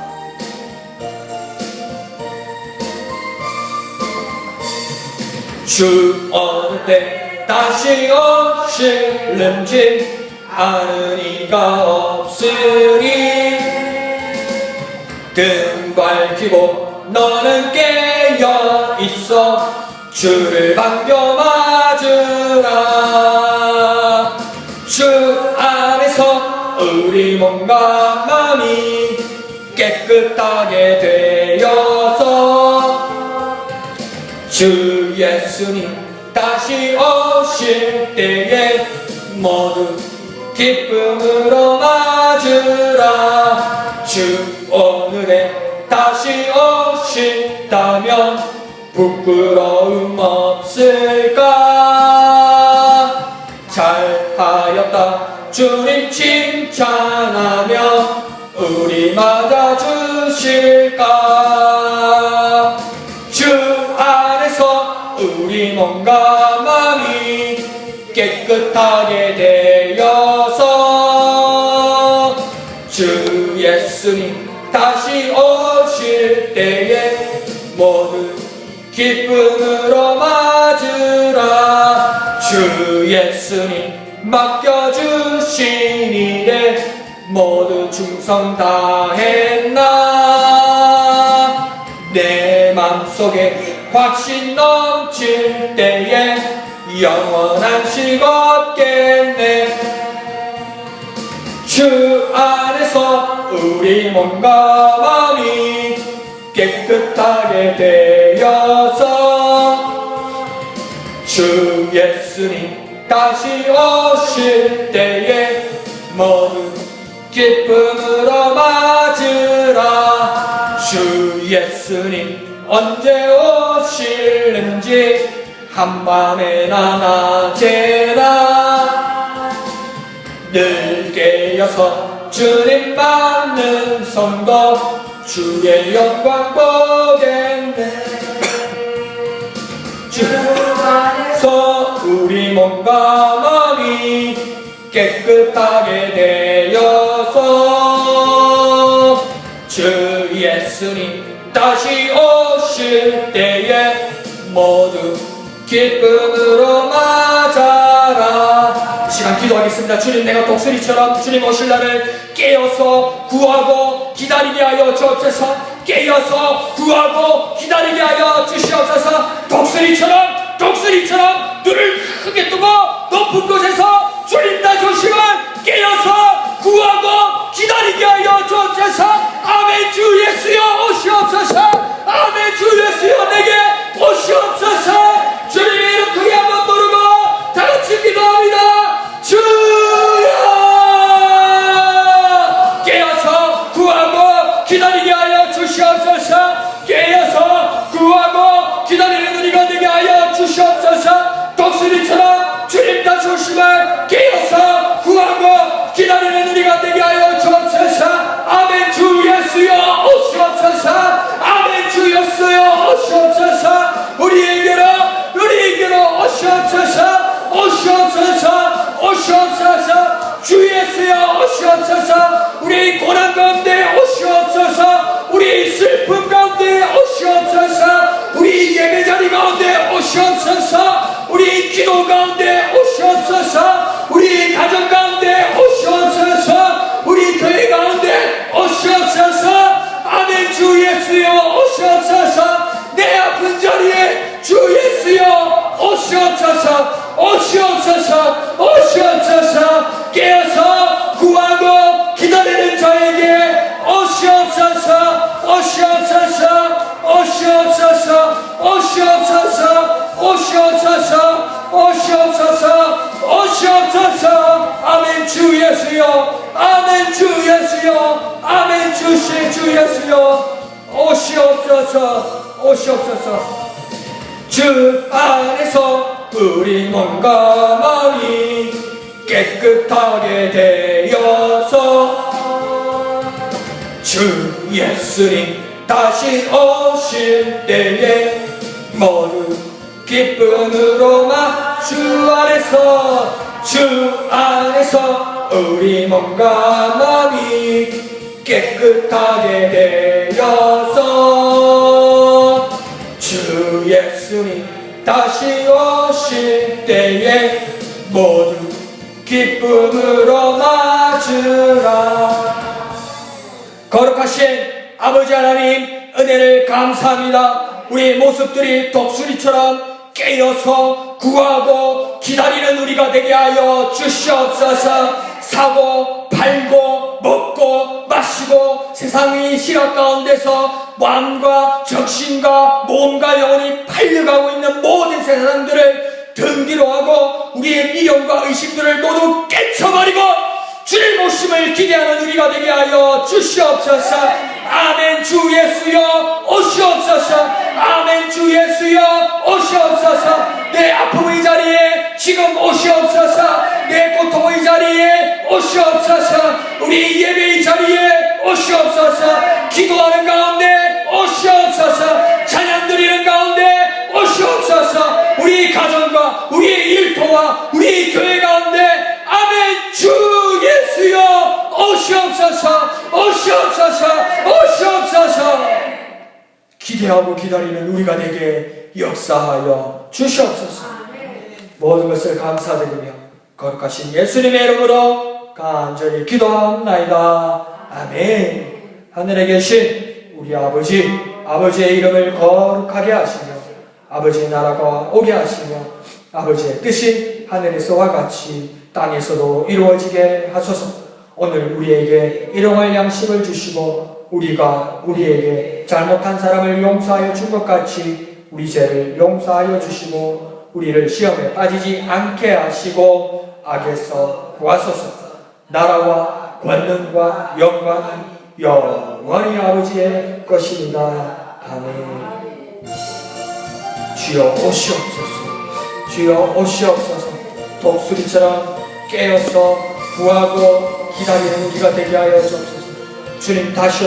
주 어느 때 다시 오실는지 아는 이가 없으니 등 밝히고 너는 깨어 있어 주를 반겨 맞으라. 주 안에서 우리 몸과 마음이 깨끗하게 되어서 주 예수님 다시 오실 때에 모두 기쁨으로 맞으라. 주 오늘에 다시 오신다면 부끄러움 없을까? 잘하였다 주님 칭찬하며 우리 맞아주실까? 주 안에서 우리 몸과 마음이 깨끗하게 되어서 주 예수님 다시 오실 때에 모두 기쁨으로 맞으라. 주 예수님
맡겨주신 일에 모두 충성 다했나. 내 맘속에 확신 넘칠 때에 영원한 식 얻겠네. 주 안에서 우리 몸과 마음이 깨끗하게 되어서 주 예수님 다시 오실 때에 모두 기쁨으로 맞으라. 주 예수님 언제 오실는지 한밤에나 낮에나 늘 깨어서 주님 받는 성도 주의 영광 보겠네. 주 안에서 우리 몸과 마음이 깨끗하게 되어서 주 예수님 다시 오실 때에 모두 기쁨으로 맞아라. 이 시간 기도하겠습니다. 주님, 내가 독수리처럼 주님 오실 날을 깨어서 구하고 기다리게 하여 주옵소서. 깨어서 구하고 기다리게 하여 주시옵소서. 독수리처럼 눈을 크게 뜨고 높은 곳에서 주님 다시 오심을 깨어서 구하고 기다리게 하여 주옵소서. 아멘. 주 예수여 오시옵소서. 아멘. 주 예수여 내게 오시옵소서. 주님의 이름 크게 한번 부르고 다같이 기도합니다. 주여 깨어서 구하고 기다리게 하여 주시옵소서. 깨어서 구하고 기다리는 우리가 되게 하여 주시옵소서. 독수리처럼 주님 다시 오심을 깨어서 구하고 기다리는 우리가 되게 하여 주옵소서. 아멘. 주 예수여 오시옵소서. 아멘. 주 예수여 오시옵소서. 우리에게로 오시옵소서. 오시옵소서. 주 예수여 오시옵소서. 우리 고난 가운데 오시옵소서. 우리 슬픔 가운데 오시옵소서. 우리 예배 자리 가운데 오시옵소서. 우리 기도 가운데 오시옵소서. 우리 가정 가운데 오시옵소서. 우리 교회 가운데 오시옵소서. 아멘. 주 예수여 오시옵소서. 내 아픈 자리에 주 예수여 오시옵소서. 오시옵소서. 깨어서 구하고 기다리는 자에게 오시옵소서. 아멘. 주 예수여. 아멘. 주 예수여. 아멘. 주 예수여 오시옵소서. 주 안에서 우리 몸과 마음이 깨끗하게 되어서 주 예수님 다시 오실 때에 모두 기쁨으로 주 안에서 우리 몸과 마음이 깨끗하게 되어서 주 예수님 다시 오실 때에 모두 기쁨으로 맞으라. 거룩하신 아버지 하나님, 은혜를 감사합니다. 우리의 모습들이 독수리처럼 깨어서 구하고 기다리는 우리가 되게 하여 주시옵소서. 사고 팔고 먹고 마시고 세상의 시각 가운데서 마음과 정신과 몸과 영혼이 팔려가고 있는 모든 세상들을 등기로 하고 우리의 미련과 의심들을 모두 깨쳐버리고 주님 오심을 기대하는 우리가 되게 하여 주시옵소서. 아멘. 주 예수여 오시옵소서. 아멘. 주 예수여 오시옵소서. 내 아픔의 자리에 지금 오시옵소서. 내 고통의 자리에 오시옵소서. 우리 예배의 자리에 오시옵소서. 기도하는 가운데 오시옵소서. 찬양 드리는 가운데 오시옵소서. 우리 가정과 우리의 일터와 우리 교회 가운데 아멘. 주 예수여 오시옵소서. 기대하고 기다리는 우리가 되게 역사하여 주시옵소서. 모든 것을 감사드리며
거룩하신 예수님의 이름으로 간절히 기도합나이다. 아멘. 하늘에 계신 우리 아버지의 이름을 거룩하게 하시며 아버지의 나라가 오게 하시며 아버지의 뜻이 하늘에서와 같이 땅에서도 이루어지게 하소서. 오늘 우리에게 일용할 양식을 주시고 우리가 우리에게 잘못한 사람을 용서하여 준 것 같이 우리 죄를 용서하여 주시고 우리를 시험에 빠지지 않게 하시고 악에서 구하소서. 나라와 권능과 영광이 영원히 아버지의 것입니다. 아멘. 주여 오시옵소서. 주여 오시옵소서. 독수리처럼 깨어서 구하고 기다리는 우리가 되게 하여 주옵소서. 주님 다시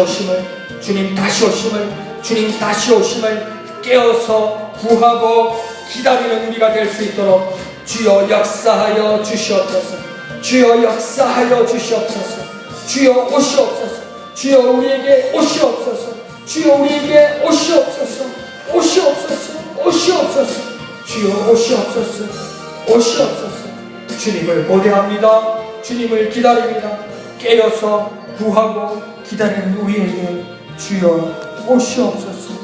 오심을 깨어서 구하고 기다리는 우리가 될 수 있도록 주여 역사하여 주시옵소서. 주여 역사하여 주시옵소서. 주여 오시옵소서. 주여 우리에게 오시옵소서. 주여 우리에게 오시옵소서. 오시옵소서. 주여 오시옵소서. 주님을 고대합니다. 주님을 기다립니다. 깨어서 구하고 기다리는 우리에게 주여 오시옵소서.